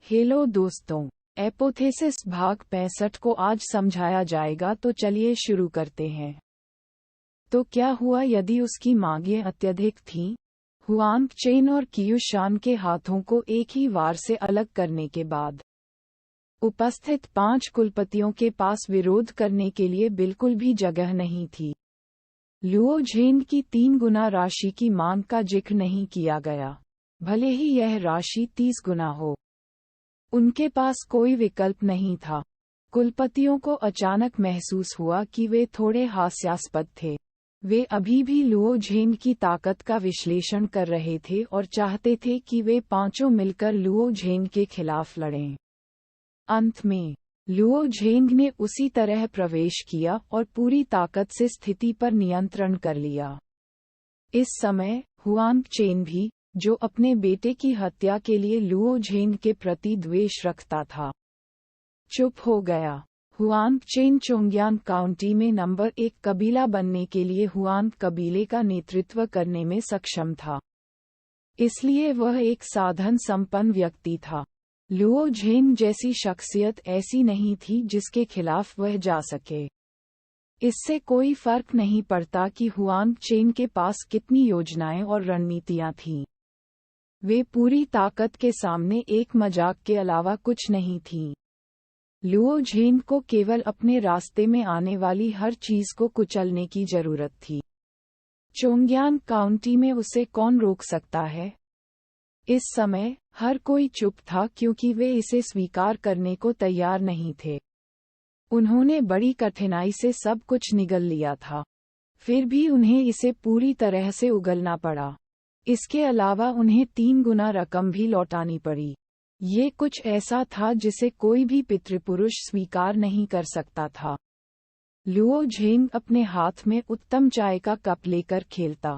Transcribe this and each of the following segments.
Hello दोस्तों, एपोथेसिस भाग 65 को आज समझाया जाएगा, तो चलिए शुरू करते हैं। तो क्या हुआ यदि उसकी मांगें अत्यधिक थीं? हुआंग चेन और कियूशान के हाथों को एक ही वार से अलग करने के बाद उपस्थित 5 कुलपतियों के पास विरोध करने के लिए बिल्कुल भी जगह नहीं थी। लुओ झेन की 3 गुना राशि की मांग का जिक्र नहीं किया गया, भले ही यह राशि 30 गुना हो। उनके पास कोई विकल्प नहीं था। कुलपतियों को अचानक महसूस हुआ कि वे थोड़े हास्यास्पद थे। वे अभी भी लुओ झेन की ताकत का विश्लेषण कर रहे थे और चाहते थे कि वे पांचों मिलकर लुओ झेन के खिलाफ लड़ें। अंत में लुओ झेन ने उसी तरह प्रवेश किया और पूरी ताकत से स्थिति पर नियंत्रण कर लिया। इस समय हुआंग चेन भी, जो अपने बेटे की हत्या के लिए लुओ झेन के प्रति द्वेष रखता था, चुप हो गया। हुआंग चेन चोंग्यांग काउंटी में नंबर 1 कबीला बनने के लिए हुआंग कबीले का नेतृत्व करने में सक्षम था, इसलिए वह एक साधन संपन्न व्यक्ति था। लुओ झेन जैसी शख्सियत ऐसी नहीं थी जिसके खिलाफ वह जा सके। इससे कोई फर्क नहीं पड़ता कि हुआंग चेन के पास कितनी योजनाएं और रणनीतियां थीं। वे पूरी ताकत के सामने एक मजाक के अलावा कुछ नहीं थीं। लुओ झेन को केवल अपने रास्ते में आने वाली हर चीज को कुचलने की जरूरत थी। चोंग्यांग काउंटी में उसे कौन रोक सकता है? इस समय हर कोई चुप था क्योंकि वे इसे स्वीकार करने को तैयार नहीं थे। उन्होंने बड़ी कठिनाई से सब कुछ निगल लिया था, फिर भी उन्हें इसे पूरी तरह से उगलना पड़ा। इसके अलावा उन्हें 3 गुना रकम भी लौटानी पड़ी। ये कुछ ऐसा था जिसे कोई भी पितृपुरुष स्वीकार नहीं कर सकता था। लुओ झेन अपने हाथ में उत्तम चाय का कप लेकर खेलता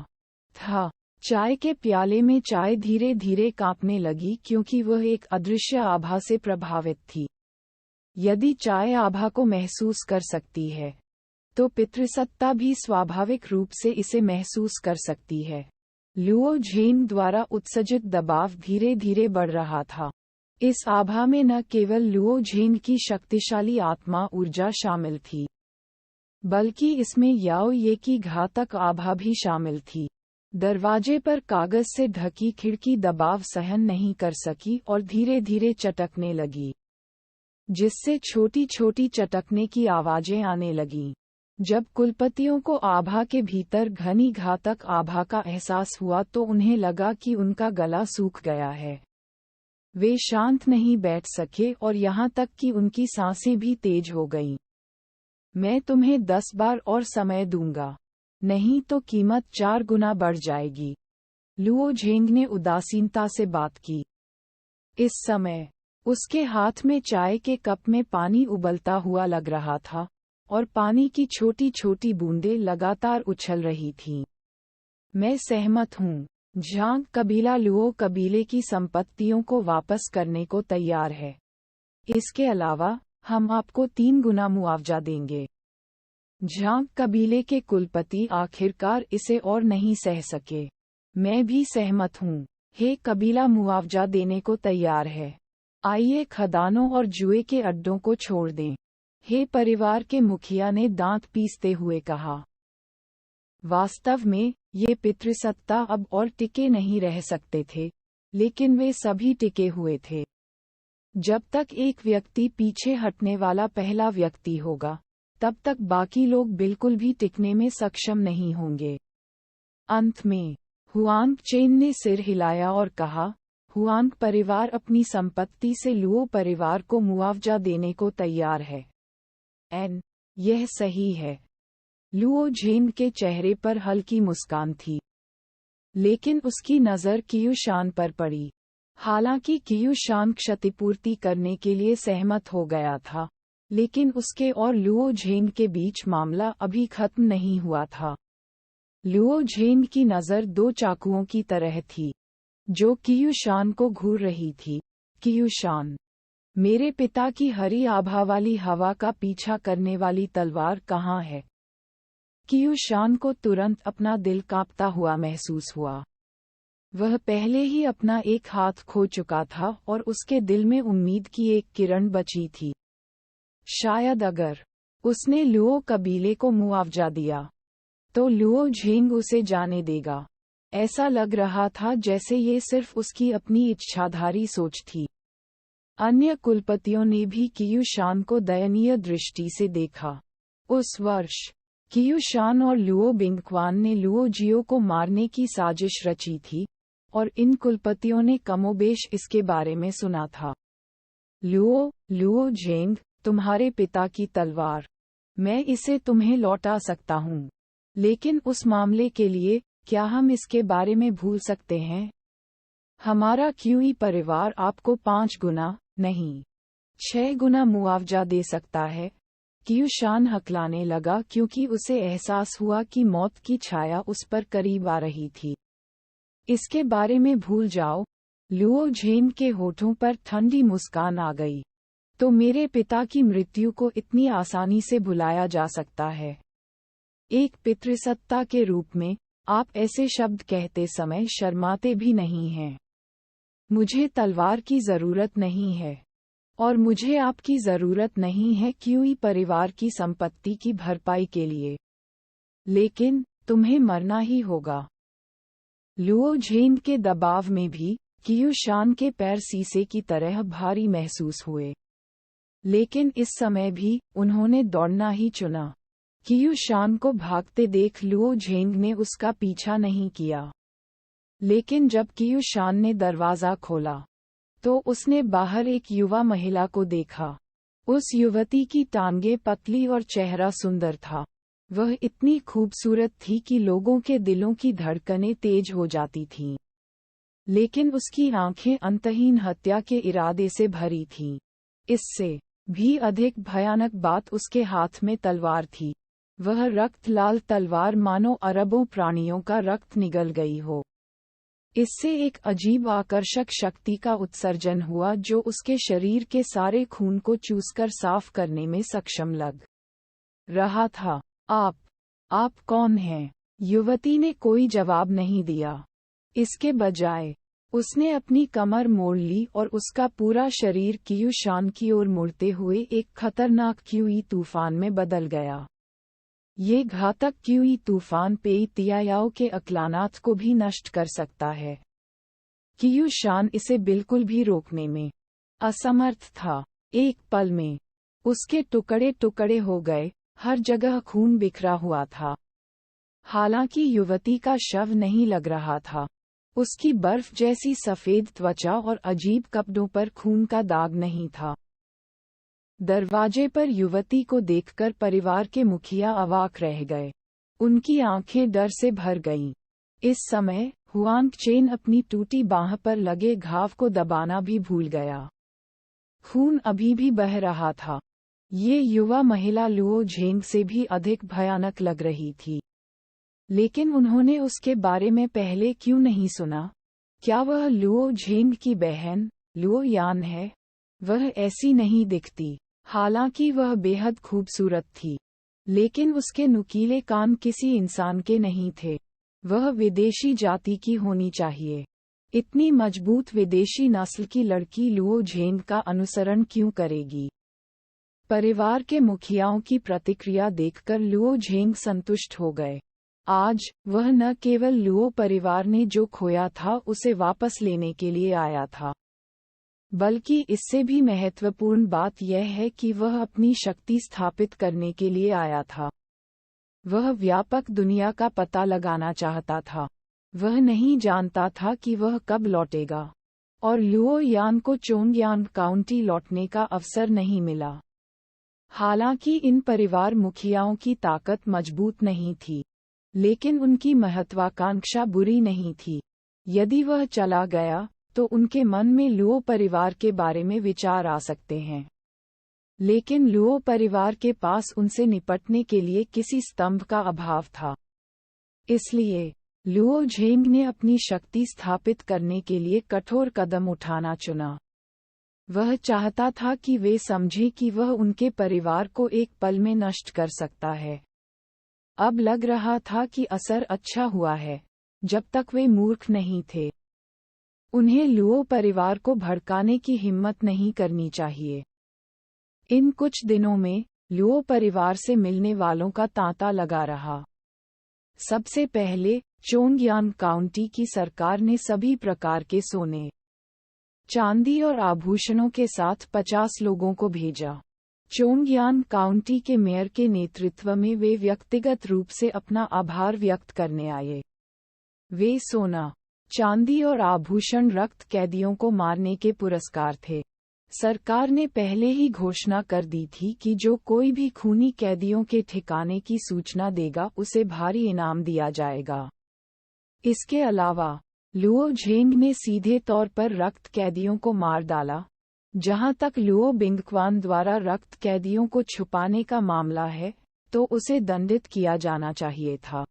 था। चाय के प्याले में चाय धीरे धीरे कांपने लगी क्योंकि वह एक अदृश्य आभा से प्रभावित थी। यदि चाय आभा को महसूस कर सकती है, तो पितृसत्ता भी स्वाभाविक रूप से इसे महसूस कर सकती है। लुओ झेन द्वारा उत्सर्जित दबाव धीरे धीरे बढ़ रहा था। इस आभा में न केवल लुओ झेन की शक्तिशाली आत्मा ऊर्जा शामिल थी, बल्कि इसमें याओ ये की घातक आभा भी शामिल थी। दरवाजे पर कागज से ढकी खिड़की दबाव सहन नहीं कर सकी और धीरे धीरे चटकने लगी, जिससे छोटी छोटी चटकने की आवाजें आने लगीं। जब कुलपतियों को आभा के भीतर घनी घातक आभा का एहसास हुआ तो उन्हें लगा कि उनका गला सूख गया है। वे शांत नहीं बैठ सके और यहाँ तक कि उनकी सांसें भी तेज हो गईं। मैं तुम्हें 10 बार और समय दूंगा, नहीं तो कीमत 4 गुना बढ़ जाएगी। लुओ झेंग ने उदासीनता से बात की। इस समय उसके हाथ में चाय के कप में पानी उबलता हुआ लग रहा था और पानी की छोटी छोटी बूंदें लगातार उछल रही थीं। मैं सहमत हूँ। झांग कबीला लुओ कबीले की संपत्तियों को वापस करने को तैयार है। इसके अलावा हम आपको 3 गुना मुआवजा देंगे। झांग कबीले के कुलपति आखिरकार इसे और नहीं सह सके। मैं भी सहमत हूँ। हे कबीला मुआवजा देने को तैयार है। आइए खदानों और जुए के अड्डों को छोड़ दें। हे परिवार के मुखिया ने दांत पीसते हुए कहा। वास्तव में ये पितृसत्ता अब और टिके नहीं रह सकते थे, लेकिन वे सभी टिके हुए थे। जब तक एक व्यक्ति पीछे हटने वाला पहला व्यक्ति होगा, तब तक बाकी लोग बिल्कुल भी टिकने में सक्षम नहीं होंगे। अंत में हुआंग चेन ने सिर हिलाया और कहा, हुआंग परिवार अपनी संपत्ति से लुओ परिवार को मुआवजा देने को तैयार है। यह सही है। लुओ झेन के चेहरे पर हल्की मुस्कान थी, लेकिन उसकी नज़र कियूशान पर पड़ी। हालांकि कियूशान क्षतिपूर्ति करने के लिए सहमत हो गया था, लेकिन उसके और लुओ झेन के बीच मामला अभी खत्म नहीं हुआ था। लुओ झेन की नज़र 2 चाकुओं की तरह थी, जो कियूशान को घूर रही थी। कियूशान, मेरे पिता की हरी आभा वाली हवा का पीछा करने वाली तलवार कहाँ है? कियूशान को तुरंत अपना दिल कांपता हुआ महसूस हुआ। वह पहले ही अपना एक हाथ खो चुका था और उसके दिल में उम्मीद की एक किरण बची थी। शायद अगर उसने लुओ कबीले को मुआवजा दिया तो लुओ झेंग उसे जाने देगा। ऐसा लग रहा था जैसे ये सिर्फ उसकी अपनी इच्छाधारी सोच थी। अन्य कुलपतियों ने भी कियूशान को दयनीय दृष्टि से देखा। उस वर्ष कियूशान और लुओ बिंगक्वान ने लुओ जियो को मारने की साजिश रची थी और इन कुलपतियों ने कमोबेश इसके बारे में सुना था। लुओ झेंग, तुम्हारे पिता की तलवार, मैं इसे तुम्हें लौटा सकता हूँ, लेकिन उस मामले के लिए क्या हम इसके बारे में भूल सकते हैं? हमारा क्यूई परिवार आपको 5 गुना नहीं 6 गुना मुआवजा दे सकता है। कियूशान हकलाने लगा क्योंकि उसे एहसास हुआ कि मौत की छाया उस पर करीब आ रही थी। इसके बारे में भूल जाओ। लुओ झेंग के होठों पर ठंडी मुस्कान आ गई। तो मेरे पिता की मृत्यु को इतनी आसानी से भुलाया जा सकता है? एक पितृसत्ता के रूप में आप ऐसे शब्द कहते समय शर्माते भी नहीं हैं। मुझे तलवार की जरूरत नहीं है और मुझे आपकी जरूरत नहीं है क्यूई परिवार की संपत्ति की भरपाई के लिए, लेकिन तुम्हें मरना ही होगा। लुओ झेंग के दबाव में भी कियूशान के पैर शीशे की तरह भारी महसूस हुए, लेकिन इस समय भी उन्होंने दौड़ना ही चुना। कियूशान को भागते देख लुओ झेंग ने उसका पीछा नहीं किया, लेकिन जब कियूशान ने दरवाजा खोला तो उसने बाहर एक युवा महिला को देखा। उस युवती की टांगें पतली और चेहरा सुंदर था। वह इतनी खूबसूरत थी कि लोगों के दिलों की धड़कनें तेज हो जाती थीं, लेकिन उसकी आंखें अंतहीन हत्या के इरादे से भरी थीं। इससे भी अधिक भयानक बात, उसके हाथ में तलवार थी। वह रक्त लाल तलवार मानो अरबों प्राणियों का रक्त निगल गई हो। इससे एक अजीब आकर्षक शक्ति का उत्सर्जन हुआ जो उसके शरीर के सारे खून को चूसकर साफ करने में सक्षम लग रहा था। आप कौन हैं? युवती ने कोई जवाब नहीं दिया। इसके बजाय उसने अपनी कमर मोड़ ली और उसका पूरा शरीर कियूशान की ओर मुड़ते हुए एक खतरनाक क्यूई तूफान में बदल गया। ये घातक क्यूई तूफान पेई तियायाओ के अक्लानात को भी नष्ट कर सकता है। कियूशान इसे बिल्कुल भी रोकने में असमर्थ था। एक पल में उसके टुकड़े टुकड़े हो गए, हर जगह खून बिखरा हुआ था। हालांकि युवती का शव नहीं लग रहा था। उसकी बर्फ जैसी सफेद त्वचा और अजीब कपड़ों पर खून का दाग नहीं था। दरवाजे पर युवती को देखकर परिवार के मुखिया अवाक रह गए। उनकी आंखें डर से भर गईं। इस समय हुआंग चेन अपनी टूटी बांह पर लगे घाव को दबाना भी भूल गया। खून अभी भी बह रहा था। ये युवा महिला लुओ झेंग से भी अधिक भयानक लग रही थी। लेकिन उन्होंने उसके बारे में पहले क्यों नहीं सुना? क्या वह लुओ झेंग की बहन लुओ यान है? वह ऐसी नहीं दिखती। हालांकि वह बेहद खूबसूरत थी, लेकिन उसके नुकीले कान किसी इंसान के नहीं थे। वह विदेशी जाति की होनी चाहिए। इतनी मजबूत विदेशी नस्ल की लड़की लुओ झेंग का अनुसरण क्यों करेगी? परिवार के मुखियाओं की प्रतिक्रिया देखकर लुओ झेंग संतुष्ट हो गए। आज वह न केवल लुओ परिवार ने जो खोया था उसे वापस लेने के लिए आया था, बल्कि इससे भी महत्वपूर्ण बात यह है कि वह अपनी शक्ति स्थापित करने के लिए आया था। वह व्यापक दुनिया का पता लगाना चाहता था। वह नहीं जानता था कि वह कब लौटेगा, और लुओ यान को चोंगयांग काउंटी लौटने का अवसर नहीं मिला। हालांकि इन परिवार मुखियाओं की ताकत मजबूत नहीं थी, लेकिन उनकी महत्वाकांक्षा बुरी नहीं थी। यदि वह चला गया तो उनके मन में लुओ परिवार के बारे में विचार आ सकते हैं, लेकिन लुओ परिवार के पास उनसे निपटने के लिए किसी स्तंभ का अभाव था। इसलिए लुओ झेंग ने अपनी शक्ति स्थापित करने के लिए कठोर कदम उठाना चुना। वह चाहता था कि वे समझें कि वह उनके परिवार को एक पल में नष्ट कर सकता है। अब लग रहा था कि असर अच्छा हुआ है। जब तक वे मूर्ख नहीं थे, उन्हें लुओ परिवार को भड़काने की हिम्मत नहीं करनी चाहिए। इन कुछ दिनों में लुओ परिवार से मिलने वालों का तांता लगा रहा। सबसे पहले चोंगयान काउंटी की सरकार ने सभी प्रकार के सोने, चांदी और आभूषणों के साथ 50 लोगों को भेजा। चोंगयान काउंटी के मेयर के नेतृत्व में वे व्यक्तिगत रूप से अपना आभार व्यक्त करने आए। वे सोना, चांदी और आभूषण रक्त कैदियों को मारने के पुरस्कार थे। सरकार ने पहले ही घोषणा कर दी थी कि जो कोई भी खूनी कैदियों के ठिकाने की सूचना देगा उसे भारी इनाम दिया जाएगा। इसके अलावा लुओ झेंग ने सीधे तौर पर रक्त कैदियों को मार डाला। जहां तक लुओ बिंगक्वान द्वारा रक्त कैदियों को छुपाने का मामला है, तो उसे दंडित किया जाना चाहिए था।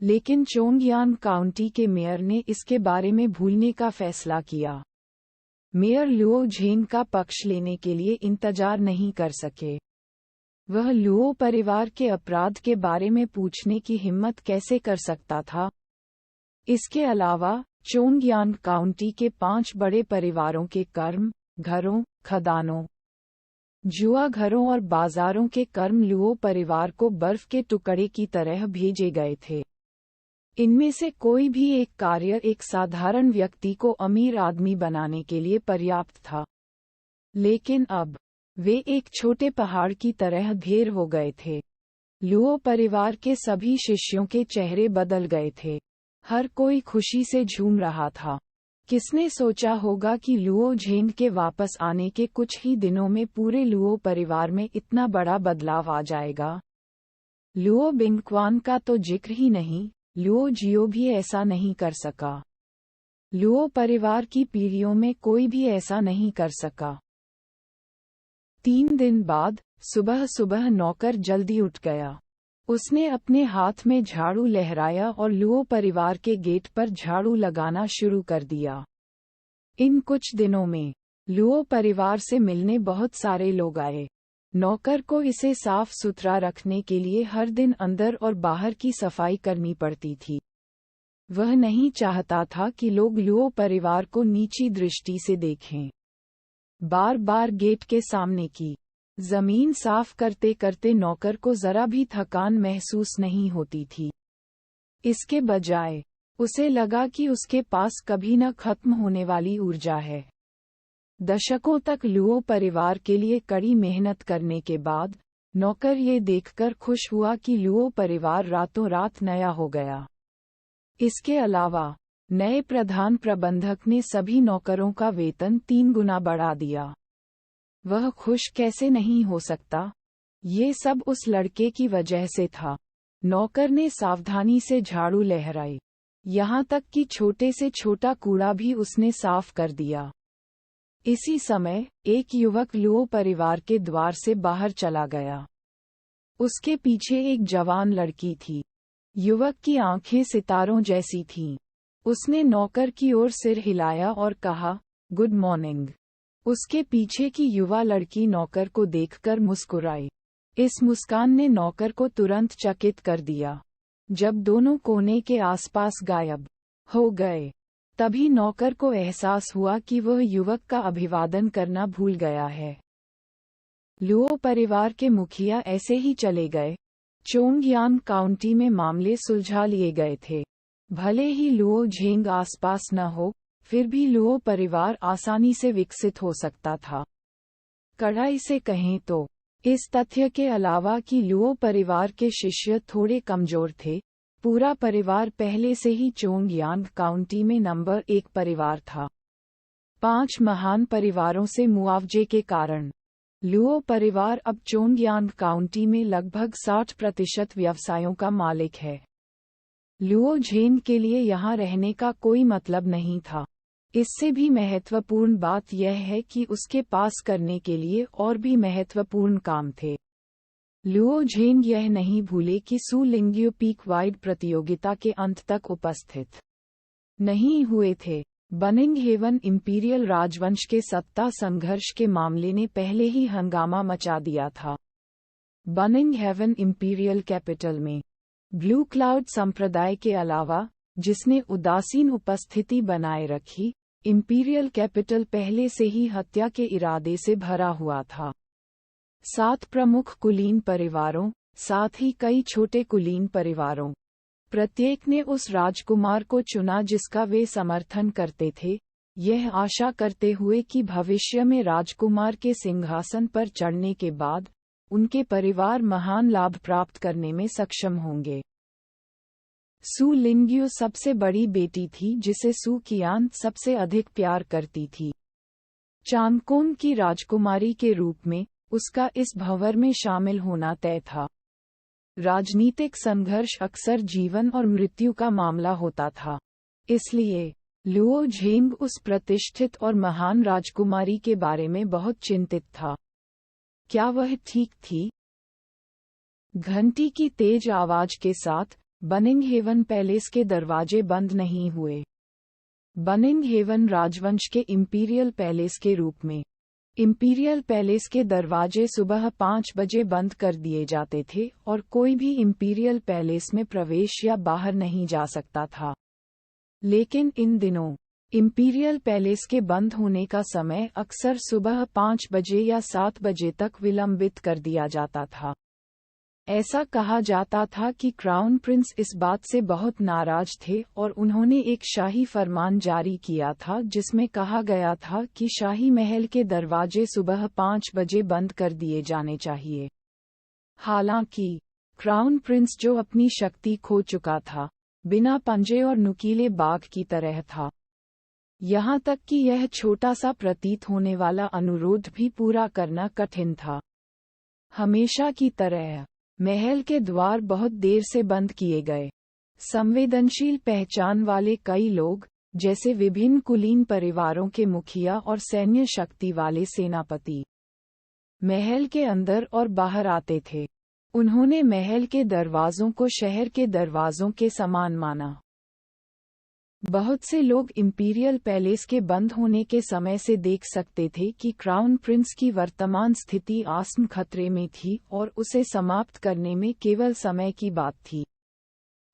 लेकिन चोंगयान काउंटी के मेयर ने इसके बारे में भूलने का फैसला किया। मेयर लुओ झेंग का पक्ष लेने के लिए इंतजार नहीं कर सके। वह लुओ परिवार के अपराध के बारे में पूछने की हिम्मत कैसे कर सकता था? इसके अलावा चोंगयान काउंटी के 5 बड़े परिवारों के कर्म, घरों, खदानों, जुआ घरों और बाजारों के कर्म लुओ परिवार को बर्फ के टुकड़े की तरह भेजे गए थे। इनमें से कोई भी एक कार्य एक साधारण व्यक्ति को अमीर आदमी बनाने के लिए पर्याप्त था। लेकिन अब वे एक छोटे पहाड़ की तरह ढेर हो गए थे। लुओ परिवार के सभी शिष्यों के चेहरे बदल गए थे। हर कोई खुशी से झूम रहा था। किसने सोचा होगा कि लुओ झेंग के वापस आने के कुछ ही दिनों में पूरे लुओ परिवार में इतना बड़ा बदलाव आ जाएगा? लुओ बिंगक्वान का तो जिक्र ही नहीं, लुओ जियो भी ऐसा नहीं कर सका। लुओ परिवार की पीढ़ियों में कोई भी ऐसा नहीं कर सका। 3 दिन बाद सुबह सुबह नौकर जल्दी उठ गया। उसने अपने हाथ में झाड़ू लहराया और लुओ परिवार के गेट पर झाड़ू लगाना शुरू कर दिया। इन कुछ दिनों में लुओ परिवार से मिलने बहुत सारे लोग आए। नौकर को इसे साफ सुथरा रखने के लिए हर दिन अंदर और बाहर की सफाई करनी पड़ती थी। वह नहीं चाहता था कि लोग लुओ परिवार को नीची दृष्टि से देखें। बार बार गेट के सामने की जमीन साफ करते करते नौकर को जरा भी थकान महसूस नहीं होती थी। इसके बजाय उसे लगा कि उसके पास कभी न खत्म होने वाली ऊर्जा है। दशकों तक लुओ परिवार के लिए कड़ी मेहनत करने के बाद नौकर ये देखकर खुश हुआ कि लुओ परिवार रातों रात नया हो गया। इसके अलावा नए प्रधान प्रबंधक ने सभी नौकरों का वेतन 3 गुना बढ़ा दिया। वह खुश कैसे नहीं हो सकता? ये सब उस लड़के की वजह से था। नौकर ने सावधानी से झाड़ू लहराई। यहाँ तक कि छोटे से छोटा कूड़ा भी उसने साफ कर दिया। इसी समय एक युवक लुओ परिवार के द्वार से बाहर चला गया। उसके पीछे एक जवान लड़की थी। युवक की आंखें सितारों जैसी थीं। उसने नौकर की ओर सिर हिलाया और कहा, गुड मॉर्निंग। उसके पीछे की युवा लड़की नौकर को देखकर मुस्कुराई। इस मुस्कान ने नौकर को तुरंत चकित कर दिया। जब दोनों कोने के आसपास गायब हो गए, तभी नौकर को एहसास हुआ कि वह युवक का अभिवादन करना भूल गया है। लुओ परिवार के मुखिया ऐसे ही चले गए। चोंगयान काउंटी में मामले सुलझा लिए गए थे। भले ही लुओ झेंग आसपास न हो, फिर भी लुओ परिवार आसानी से विकसित हो सकता था। कड़ाई से कहें तो इस तथ्य के अलावा कि लुओ परिवार के शिष्य थोड़े कमजोर थे, पूरा परिवार पहले से ही चोंगयान काउंटी में नंबर 1 परिवार था। 5 महान परिवारों से मुआवजे के कारण लुओ परिवार अब चोंगयान काउंटी में लगभग 60% व्यवसायों का मालिक है। लुओ झेंग के लिए यहाँ रहने का कोई मतलब नहीं था। इससे भी महत्वपूर्ण बात यह है कि उसके पास करने के लिए और भी महत्वपूर्ण काम थे। लुओ झेंग यह नहीं भूले कि सू लिंग्यू पीक वाइड प्रतियोगिता के अंत तक उपस्थित नहीं हुए थे। बनिंग हेवन इंपीरियल राजवंश के सत्ता संघर्ष के मामले ने पहले ही हंगामा मचा दिया था। बनिंग हेवन इंपीरियल कैपिटल में ब्लू क्लाउड संप्रदाय के अलावा, जिसने उदासीन उपस्थिति बनाए रखी, इंपीरियल कैपिटल पहले से ही हत्या के इरादे से भरा हुआ था। 7 प्रमुख कुलीन परिवारों, साथ ही कई छोटे कुलीन परिवारों, प्रत्येक ने उस राजकुमार को चुना जिसका वे समर्थन करते थे, यह आशा करते हुए कि भविष्य में राजकुमार के सिंहासन पर चढ़ने के बाद उनके परिवार महान लाभ प्राप्त करने में सक्षम होंगे। सू लिंग्यू सबसे बड़ी बेटी थी जिसे सू कियान सबसे अधिक प्यार करती थी। चांगकोंग की राजकुमारी के रूप में उसका इस भंवर में शामिल होना तय था। राजनीतिक संघर्ष अक्सर जीवन और मृत्यु का मामला होता था, इसलिए लुओ झेंग उस प्रतिष्ठित और महान राजकुमारी के बारे में बहुत चिंतित था। क्या वह ठीक थी? घंटी की तेज आवाज के साथ बनिंग हेवन पैलेस के दरवाजे बंद नहीं हुए। बनिंग हेवन राजवंश के इंपीरियल पैलेस के रूप में इंपीरियल पैलेस के दरवाजे सुबह 5 बजे बंद कर दिए जाते थे और कोई भी इंपीरियल पैलेस में प्रवेश या बाहर नहीं जा सकता था। लेकिन इन दिनों इंपीरियल पैलेस के बंद होने का समय अक्सर सुबह 5 बजे या 7 बजे तक विलंबित कर दिया जाता था। ऐसा कहा जाता था कि क्राउन प्रिंस इस बात से बहुत नाराज थे और उन्होंने एक शाही फरमान जारी किया था जिसमें कहा गया था कि शाही महल के दरवाजे सुबह 5 बजे बंद कर दिए जाने चाहिए। हालांकि क्राउन प्रिंस, जो अपनी शक्ति खो चुका था, बिना पंजे और नुकीले बाघ की तरह था। यहाँ तक कि यह छोटा सा प्रतीत होने वाला अनुरोध भी पूरा करना कठिन था। हमेशा की तरह महल के द्वार बहुत देर से बंद किए गए। संवेदनशील पहचान वाले कई लोग, जैसे विभिन्न कुलीन परिवारों के मुखिया और सैन्य शक्ति वाले सेनापति, महल के अंदर और बाहर आते थे। उन्होंने महल के दरवाजों को शहर के दरवाजों के समान माना। बहुत से लोग इंपीरियल पैलेस के बंद होने के समय से देख सकते थे कि क्राउन प्रिंस की वर्तमान स्थिति आसन्न खतरे में थी और उसे समाप्त करने में केवल समय की बात थी।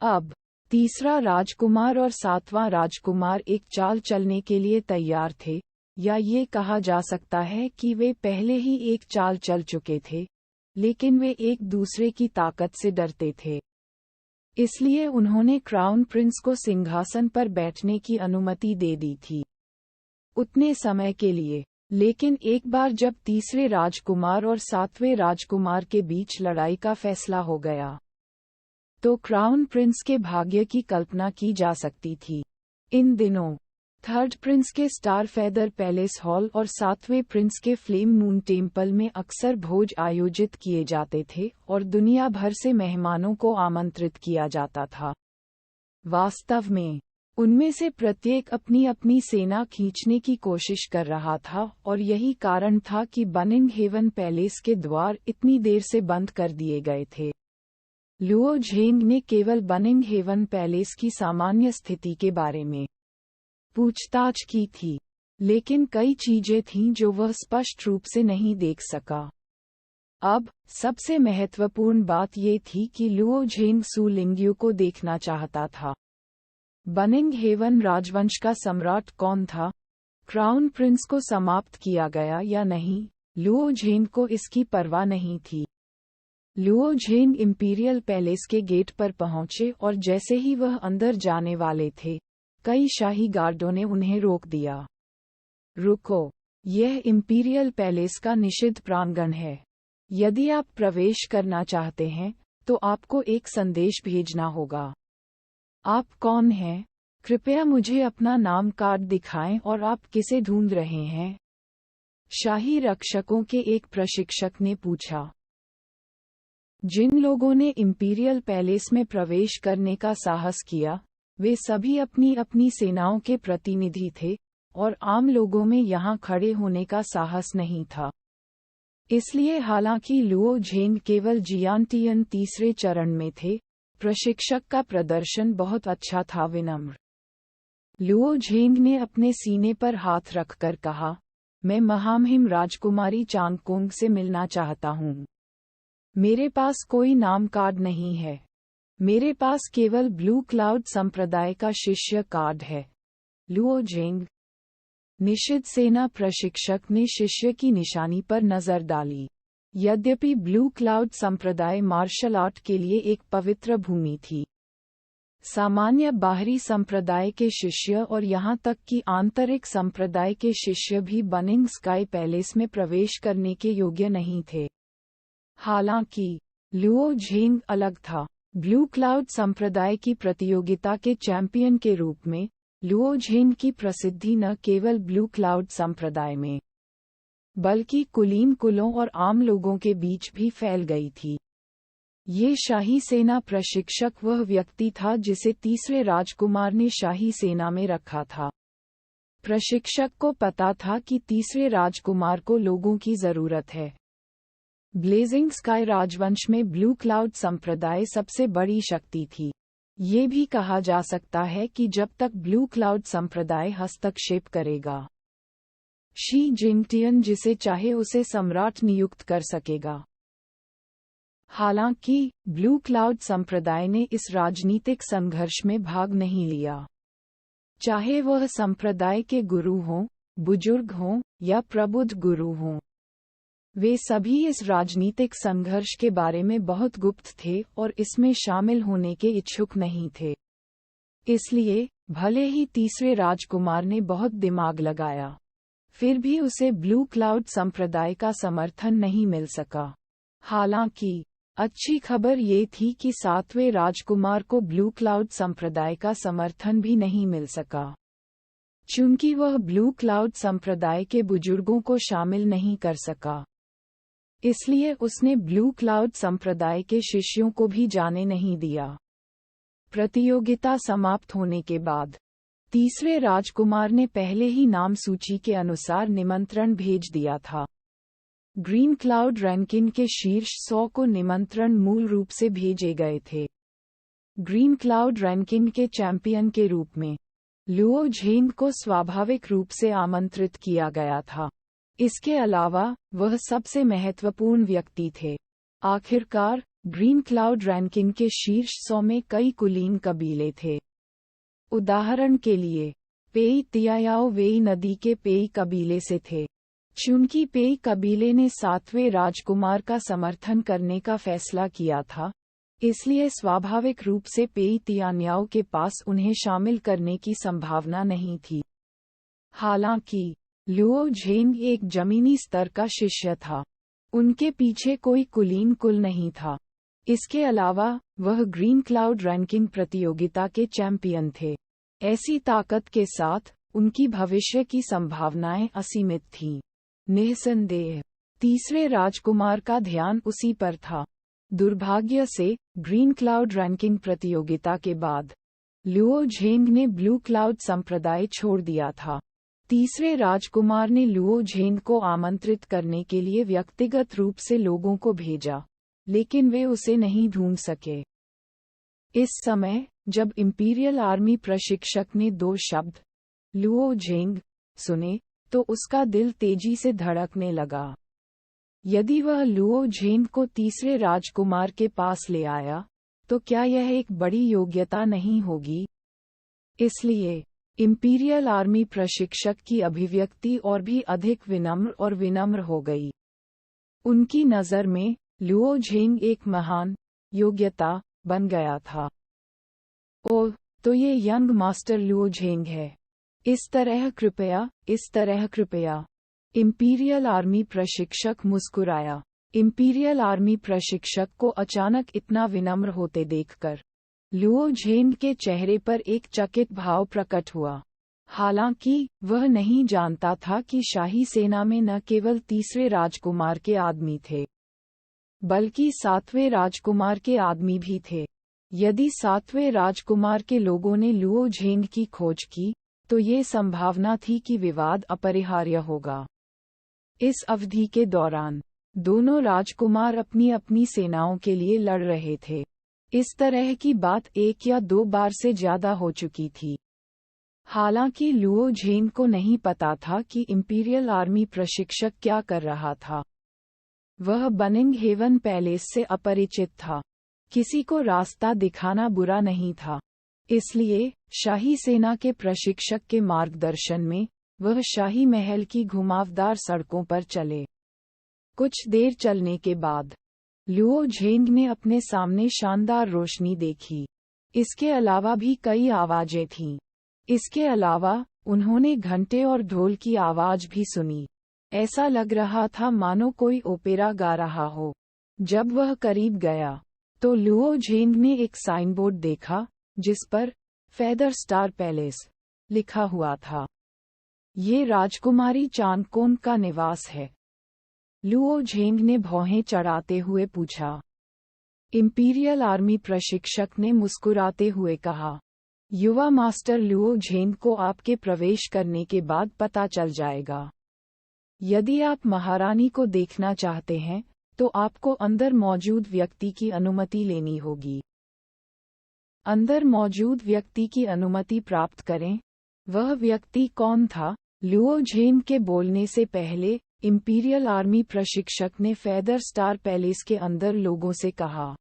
अब तीसरा राजकुमार और 7वां राजकुमार एक चाल चलने के लिए तैयार थे, या ये कहा जा सकता है कि वे पहले ही एक चाल चल चुके थे, लेकिन वे एक दूसरे की ताकत से डरते थे। इसलिए उन्होंने क्राउन प्रिंस को सिंहासन पर बैठने की अनुमति दे दी थी, उतने समय के लिए। लेकिन एक बार जब तीसरे राजकुमार और 7वें राजकुमार के बीच लड़ाई का फैसला हो गया, तो क्राउन प्रिंस के भाग्य की कल्पना की जा सकती थी। इन दिनों थर्ड प्रिंस के स्टार फेदर पैलेस हॉल और 7वें प्रिंस के फ्लेम मून टेम्पल में अक्सर भोज आयोजित किए जाते थे और दुनिया भर से मेहमानों को आमंत्रित किया जाता था। वास्तव में उनमें से प्रत्येक अपनी अपनी सेना खींचने की कोशिश कर रहा था और यही कारण था कि बनिंग हेवन पैलेस के द्वार इतनी देर से बंद कर दिए गए थे। लुओ झेंग ने केवल बनिंग हेवन पैलेस की सामान्य स्थिति के बारे में पूछताछ की थी, लेकिन कई चीजें थीं जो वह स्पष्ट रूप से नहीं देख सका। अब सबसे महत्वपूर्ण बात ये थी कि लुओ झेंग सू लिंग्यू को देखना चाहता था। बनिंग हेवन राजवंश का सम्राट कौन था? क्राउन प्रिंस को समाप्त किया गया या नहीं? लुओ झेंग को इसकी परवाह नहीं थी। लुओ झेंग इंपीरियल पैलेस के गेट पर पहुंचे और जैसे ही वह अंदर जाने वाले थे, कई शाही गार्डों ने उन्हें रोक दिया। रुको, यह इंपीरियल पैलेस का निषिद्ध प्रांगण है। यदि आप प्रवेश करना चाहते हैं, तो आपको एक संदेश भेजना होगा। आप कौन हैं? कृपया मुझे अपना नाम कार्ड दिखाएं और आप किसे ढूंढ रहे हैं? शाही रक्षकों के एक प्रशिक्षक ने पूछा। जिन लोगों ने इंपीरियल पैलेस में प्रवेश करने का साहस किया, वे सभी अपनी अपनी सेनाओं के प्रतिनिधि थे और आम लोगों में यहाँ खड़े होने का साहस नहीं था। इसलिए हालांकि लुओ झेंग केवल जियांटियन तीसरे चरण में थे, प्रशिक्षक का प्रदर्शन बहुत अच्छा था। विनम्र लुओ झेंग ने अपने सीने पर हाथ रखकर कहा, मैं महामहिम राजकुमारी चांगकोंग से मिलना चाहता हूँ। मेरे पास कोई नाम कार्ड नहीं है। मेरे पास केवल ब्लू क्लाउड संप्रदाय का शिष्य कार्ड है। लुओ झेंग निषिद्ध सेना प्रशिक्षक ने शिष्य की निशानी पर नजर डाली। यद्यपि ब्लू क्लाउड संप्रदाय मार्शल आर्ट के लिए एक पवित्र भूमि थी, सामान्य बाहरी संप्रदाय के शिष्य और यहां तक कि आंतरिक संप्रदाय के शिष्य भी बनिंग स्काई पैलेस में प्रवेश करने के योग्य नहीं थे। हालांकि लुओ झेंग अलग था। ब्लू क्लाउड संप्रदाय की प्रतियोगिता के चैंपियन के रूप में लुओ झेंग की प्रसिद्धि न केवल ब्लू क्लाउड संप्रदाय में, बल्कि कुलीन कुलों और आम लोगों के बीच भी फैल गई थी। ये शाही सेना प्रशिक्षक वह व्यक्ति था जिसे तीसरे राजकुमार ने शाही सेना में रखा था। प्रशिक्षक को पता था कि तीसरे राजकुमार को लोगों की जरूरत है। ब्लेजिंग स्काई राजवंश में ब्लू क्लाउड संप्रदाय सबसे बड़ी शक्ति थी। ये भी कहा जा सकता है कि जब तक ब्लू क्लाउड संप्रदाय हस्तक्षेप करेगा, शी जिंगटियन जिसे चाहे उसे सम्राट नियुक्त कर सकेगा। हालांकि ब्लू क्लाउड संप्रदाय ने इस राजनीतिक संघर्ष में भाग नहीं लिया। चाहे वह संप्रदाय के गुरु हों, बुजुर्ग हों या प्रबुद्ध गुरु हों, वे सभी इस राजनीतिक संघर्ष के बारे में बहुत गुप्त थे और इसमें शामिल होने के इच्छुक नहीं थे। इसलिए भले ही तीसरे राजकुमार ने बहुत दिमाग लगाया, फिर भी उसे ब्लू क्लाउड संप्रदाय का समर्थन नहीं मिल सका। हालांकि अच्छी खबर ये थी कि सातवें राजकुमार को ब्लू क्लाउड संप्रदाय का समर्थन भी नहीं मिल सका, चूंकि वह ब्लू क्लाउड संप्रदाय के बुजुर्गों को शामिल नहीं कर सका। इसलिए उसने ब्लू क्लाउड संप्रदाय के शिष्यों को भी जाने नहीं दिया। प्रतियोगिता समाप्त होने के बाद तीसरे राजकुमार ने पहले ही नाम सूची के अनुसार निमंत्रण भेज दिया था। ग्रीन क्लाउड रैंकिन के शीर्ष 100 को निमंत्रण मूल रूप से भेजे गए थे। ग्रीन क्लाउड रैंकिन के चैंपियन के रूप में लुओ झेंग को स्वाभाविक रूप से आमंत्रित किया गया था। इसके अलावा वह सबसे महत्वपूर्ण व्यक्ति थे। आखिरकार ग्रीन क्लाउड रैंकिंग के शीर्ष 100 में कई कुलीन कबीले थे। उदाहरण के लिए पेई तियायाओ वेई नदी के पेई कबीले से थे। चूंकि पेई कबीले ने सातवें राजकुमार का समर्थन करने का फैसला किया था, इसलिए स्वाभाविक रूप से पेई तियान्याओ के पास उन्हें शामिल करने की संभावना नहीं थी। हालांकि लुओ झेंग एक जमीनी स्तर का शिष्य था। उनके पीछे कोई कुलीन कुल नहीं था। इसके अलावा वह ग्रीन क्लाउड रैंकिंग प्रतियोगिता के चैंपियन थे। ऐसी ताकत के साथ उनकी भविष्य की संभावनाएं असीमित थीं। निस्संदेह तीसरे राजकुमार का ध्यान उसी पर था। दुर्भाग्य से ग्रीन क्लाउड रैंकिंग प्रतियोगिता के बाद लुओ झेंग ने ब्लू क्लाउड संप्रदाय छोड़ दिया था। तीसरे राजकुमार ने लुओ झेंग को आमंत्रित करने के लिए व्यक्तिगत रूप से लोगों को भेजा, लेकिन वे उसे नहीं ढूंढ सके। इस समय जब इंपीरियल आर्मी प्रशिक्षक ने 2 शब्द लुओ झेंग सुने, तो उसका दिल तेजी से धड़कने लगा। यदि वह लुओ झेंग को तीसरे राजकुमार के पास ले आया, तो क्या यह एक बड़ी योग्यता नहीं होगी? इसलिए इंपीरियल आर्मी प्रशिक्षक की अभिव्यक्ति और भी अधिक विनम्र और विनम्र हो गई। उनकी नज़र में लुओ झेंग एक महान योग्यता बन गया था। ओह, तो ये यंग मास्टर लुओ झेंग है। इस तरह कृपया। इंपीरियल आर्मी प्रशिक्षक मुस्कुराया। इंपीरियल आर्मी प्रशिक्षक को अचानक इतना विनम्र होते देखकर लुओ झेंग के चेहरे पर एक चकित भाव प्रकट हुआ। हालांकि वह नहीं जानता था कि शाही सेना में न केवल तीसरे राजकुमार के आदमी थे, बल्कि सातवें राजकुमार के आदमी भी थे। यदि सातवें राजकुमार के लोगों ने लुओ झेंग की खोज की, तो ये संभावना थी कि विवाद अपरिहार्य होगा। इस अवधि के दौरान दोनों राजकुमार अपनी अपनी सेनाओं के लिए लड़ रहे थे। इस तरह की बात 1 या 2 बार से ज्यादा हो चुकी थी। हालांकि लुओ झेंग को नहीं पता था कि इंपीरियल आर्मी प्रशिक्षक क्या कर रहा था। वह बनिंग हेवन पैलेस से अपरिचित था। किसी को रास्ता दिखाना बुरा नहीं था। इसलिए शाही सेना के प्रशिक्षक के मार्गदर्शन में वह शाही महल की घुमावदार सड़कों पर चले। कुछ देर चलने के बाद लुओ झेंग ने अपने सामने शानदार रोशनी देखी। इसके अलावा भी कई आवाजें थीं। इसके अलावा उन्होंने घंटे और ढोल की आवाज भी सुनी। ऐसा लग रहा था मानो कोई ओपेरा गा रहा हो। जब वह करीब गया तो लुओ झेंग ने एक साइनबोर्ड देखा जिस पर फेदर स्टार पैलेस लिखा हुआ था। ये राजकुमारी चांगकोन का निवास है। लुओ झेंग ने भौहें चढ़ाते हुए पूछा। इंपीरियल आर्मी प्रशिक्षक ने मुस्कुराते हुए कहा, युवा मास्टर लुओ झेंग को आपके प्रवेश करने के बाद पता चल जाएगा। यदि आप महारानी को देखना चाहते हैं तो आपको अंदर मौजूद व्यक्ति की अनुमति लेनी होगी। अंदर मौजूद व्यक्ति की अनुमति प्राप्त करें। वह व्यक्ति कौन था? लुओ झेंग के बोलने से पहले इंपीरियल आर्मी प्रशिक्षक ने फेदर स्टार पैलेस के अंदर लोगों से कहा,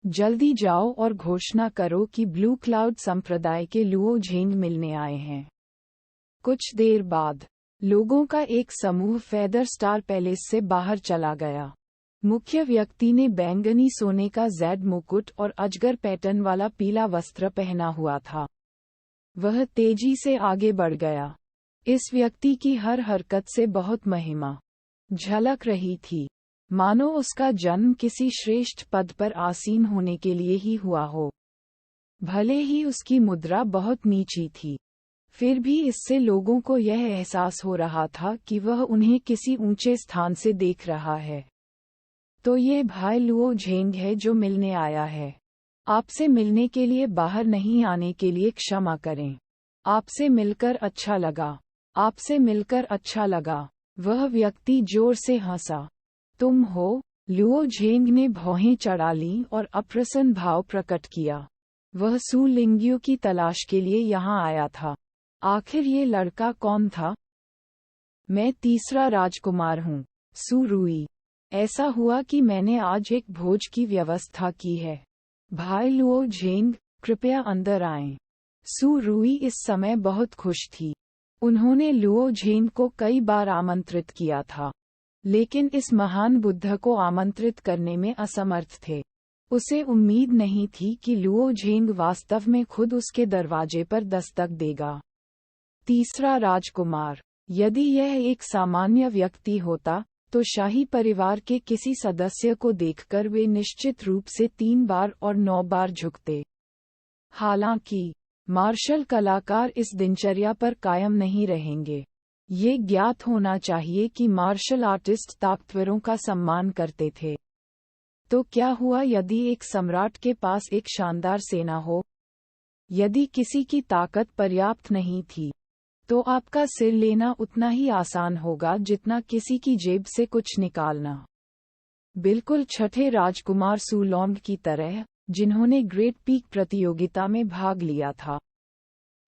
जल्दी जाओ और घोषणा करो कि ब्लू क्लाउड संप्रदाय के लुओ झेंग मिलने आए हैं। कुछ देर बाद लोगों का एक समूह फेदर स्टार पैलेस से बाहर चला गया। मुख्य व्यक्ति ने बैंगनी सोने का जेड मुकुट और अजगर पैटर्न वाला पीला वस्त्र पहना हुआ था। वह तेजी से आगे बढ़ गया। इस व्यक्ति की हर हरकत से बहुत महिमा झलक रही थी, मानो उसका जन्म किसी श्रेष्ठ पद पर आसीन होने के लिए ही हुआ हो। भले ही उसकी मुद्रा बहुत नीची थी, फिर भी इससे लोगों को यह एहसास हो रहा था कि वह उन्हें किसी ऊंचे स्थान से देख रहा है। तो ये भाई लुओ झेंग है जो मिलने आया है। आपसे मिलने के लिए बाहर नहीं आने के लिए क्षमा करें। आपसे मिलकर अच्छा लगा। आपसे मिलकर अच्छा लगा। वह व्यक्ति जोर से हंसा। तुम हो? लुओ झेंग ने भौहें चढ़ा लीं और अप्रसन्न भाव प्रकट किया। वह सू लिंग्यू की तलाश के लिए यहाँ आया था। आखिर ये लड़का कौन था? मैं तीसरा राजकुमार हूँ, सू रुई। ऐसा हुआ कि मैंने आज एक भोज की व्यवस्था की है। भाई लुओ झेंग, कृपया अंदर आएं। सू रुई इस समय बहुत खुश थी। उन्होंने लुओ झेंग को कई बार आमंत्रित किया था, लेकिन इस महान बुद्ध को आमंत्रित करने में असमर्थ थे। उसे उम्मीद नहीं थी कि लुओ झेंग वास्तव में खुद उसके दरवाजे पर दस्तक देगा। तीसरा राजकुमार। यदि यह एक सामान्य व्यक्ति होता तो शाही परिवार के किसी सदस्य को देखकर वे निश्चित रूप से 3 बार और 9 बार झुकते। हालांकि मार्शल कलाकार इस दिनचर्या पर कायम नहीं रहेंगे। ये ज्ञात होना चाहिए कि मार्शल आर्टिस्ट ताकतवरों का सम्मान करते थे। तो क्या हुआ यदि एक सम्राट के पास एक शानदार सेना हो? यदि किसी की ताकत पर्याप्त नहीं थी तो आपका सिर लेना उतना ही आसान होगा जितना किसी की जेब से कुछ निकालना। बिल्कुल छठे राजकुमार सू लॉन्ग की तरह, जिन्होंने ग्रेट पीक प्रतियोगिता में भाग लिया था।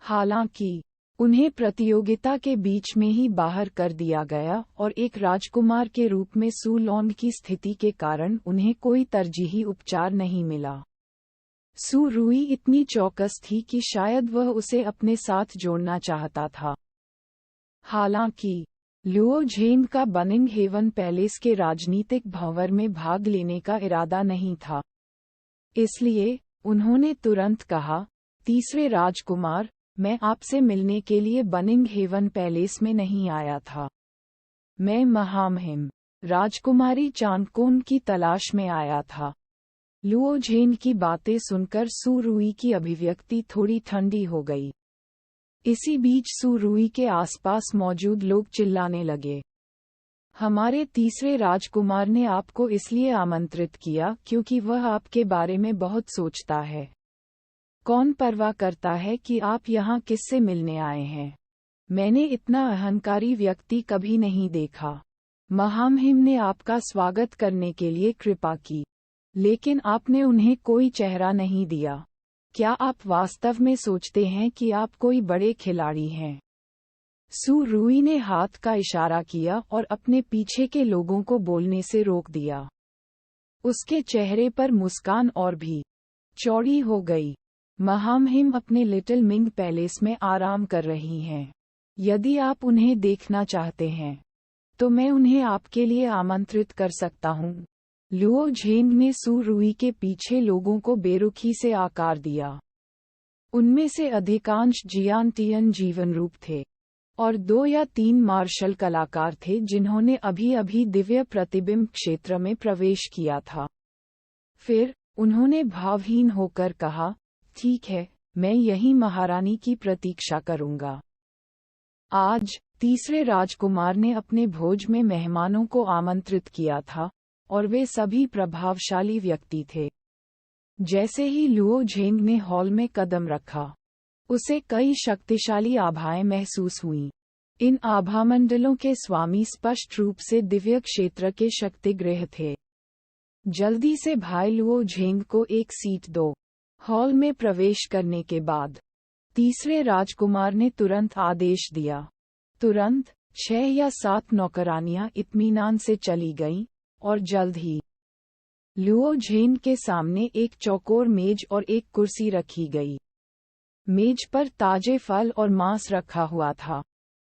हालांकि उन्हें प्रतियोगिता के बीच में ही बाहर कर दिया गया और एक राजकुमार के रूप में सू लॉन्ग की स्थिति के कारण उन्हें कोई तरजीही उपचार नहीं मिला। सू रुई इतनी चौकस थी कि शायद वह उसे अपने साथ जोड़ना चाहता था। हालांकि लुओ झेंग का बनिंग हेवन पैलेस के राजनीतिक भंवर में भाग लेने का इरादा नहीं था। इसलिए उन्होंने तुरंत कहा, तीसरे राजकुमार, मैं आपसे मिलने के लिए बनिंग हेवन पैलेस में नहीं आया था। मैं महामहिम राजकुमारी चांगकोन की तलाश में आया था। लुओ झेंग की बातें सुनकर सू रुई की अभिव्यक्ति थोड़ी ठंडी हो गई। इसी बीच सू रुई के आसपास मौजूद लोग चिल्लाने लगे, हमारे तीसरे राजकुमार ने आपको इसलिए आमंत्रित किया क्योंकि वह आपके बारे में बहुत सोचता है। कौन परवाह करता है कि आप यहाँ किससे मिलने आए हैं? मैंने इतना अहंकारी व्यक्ति कभी नहीं देखा। महामहिम ने आपका स्वागत करने के लिए कृपा की, लेकिन आपने उन्हें कोई चेहरा नहीं दिया। क्या आप वास्तव में सोचते हैं कि आप कोई बड़े खिलाड़ी हैं? सू रुई ने हाथ का इशारा किया और अपने पीछे के लोगों को बोलने से रोक दिया। उसके चेहरे पर मुस्कान और भी चौड़ी हो गई। महामहिम अपने लिटिल मिंग पैलेस में आराम कर रही हैं। यदि आप उन्हें देखना चाहते हैं तो मैं उन्हें आपके लिए आमंत्रित कर सकता हूँ। लुओ झेंग ने सू रुई के पीछे लोगों को बेरुखी से आकार दिया। उनमें से अधिकांश जियांटियन जीवन रूप थे और 2 या 3 मार्शल कलाकार थे जिन्होंने अभी अभी दिव्य प्रतिबिंब क्षेत्र में प्रवेश किया था। फिर उन्होंने भावहीन होकर कहा, ठीक है, मैं यही महारानी की प्रतीक्षा करूंगा। आज तीसरे राजकुमार ने अपने भोज में मेहमानों को आमंत्रित किया था और वे सभी प्रभावशाली व्यक्ति थे। जैसे ही लुओ झेंग ने हॉल में कदम रखा, उसे कई शक्तिशाली आभाएं महसूस हुईं। इन आभामंडलों के स्वामी स्पष्ट रूप से दिव्य क्षेत्र के शक्तिगृह थे। जल्दी से भाई लुओ झेंग को एक सीट दो। हॉल में प्रवेश करने के बाद तीसरे राजकुमार ने तुरंत आदेश दिया। तुरंत 6 या 7 नौकरानियां इत्मीनान से चली गईं और जल्द ही लुओ झेंग के सामने एक चौकोर मेज और एक कुर्सी रखी गई। मेज पर ताजे फल और मांस रखा हुआ था,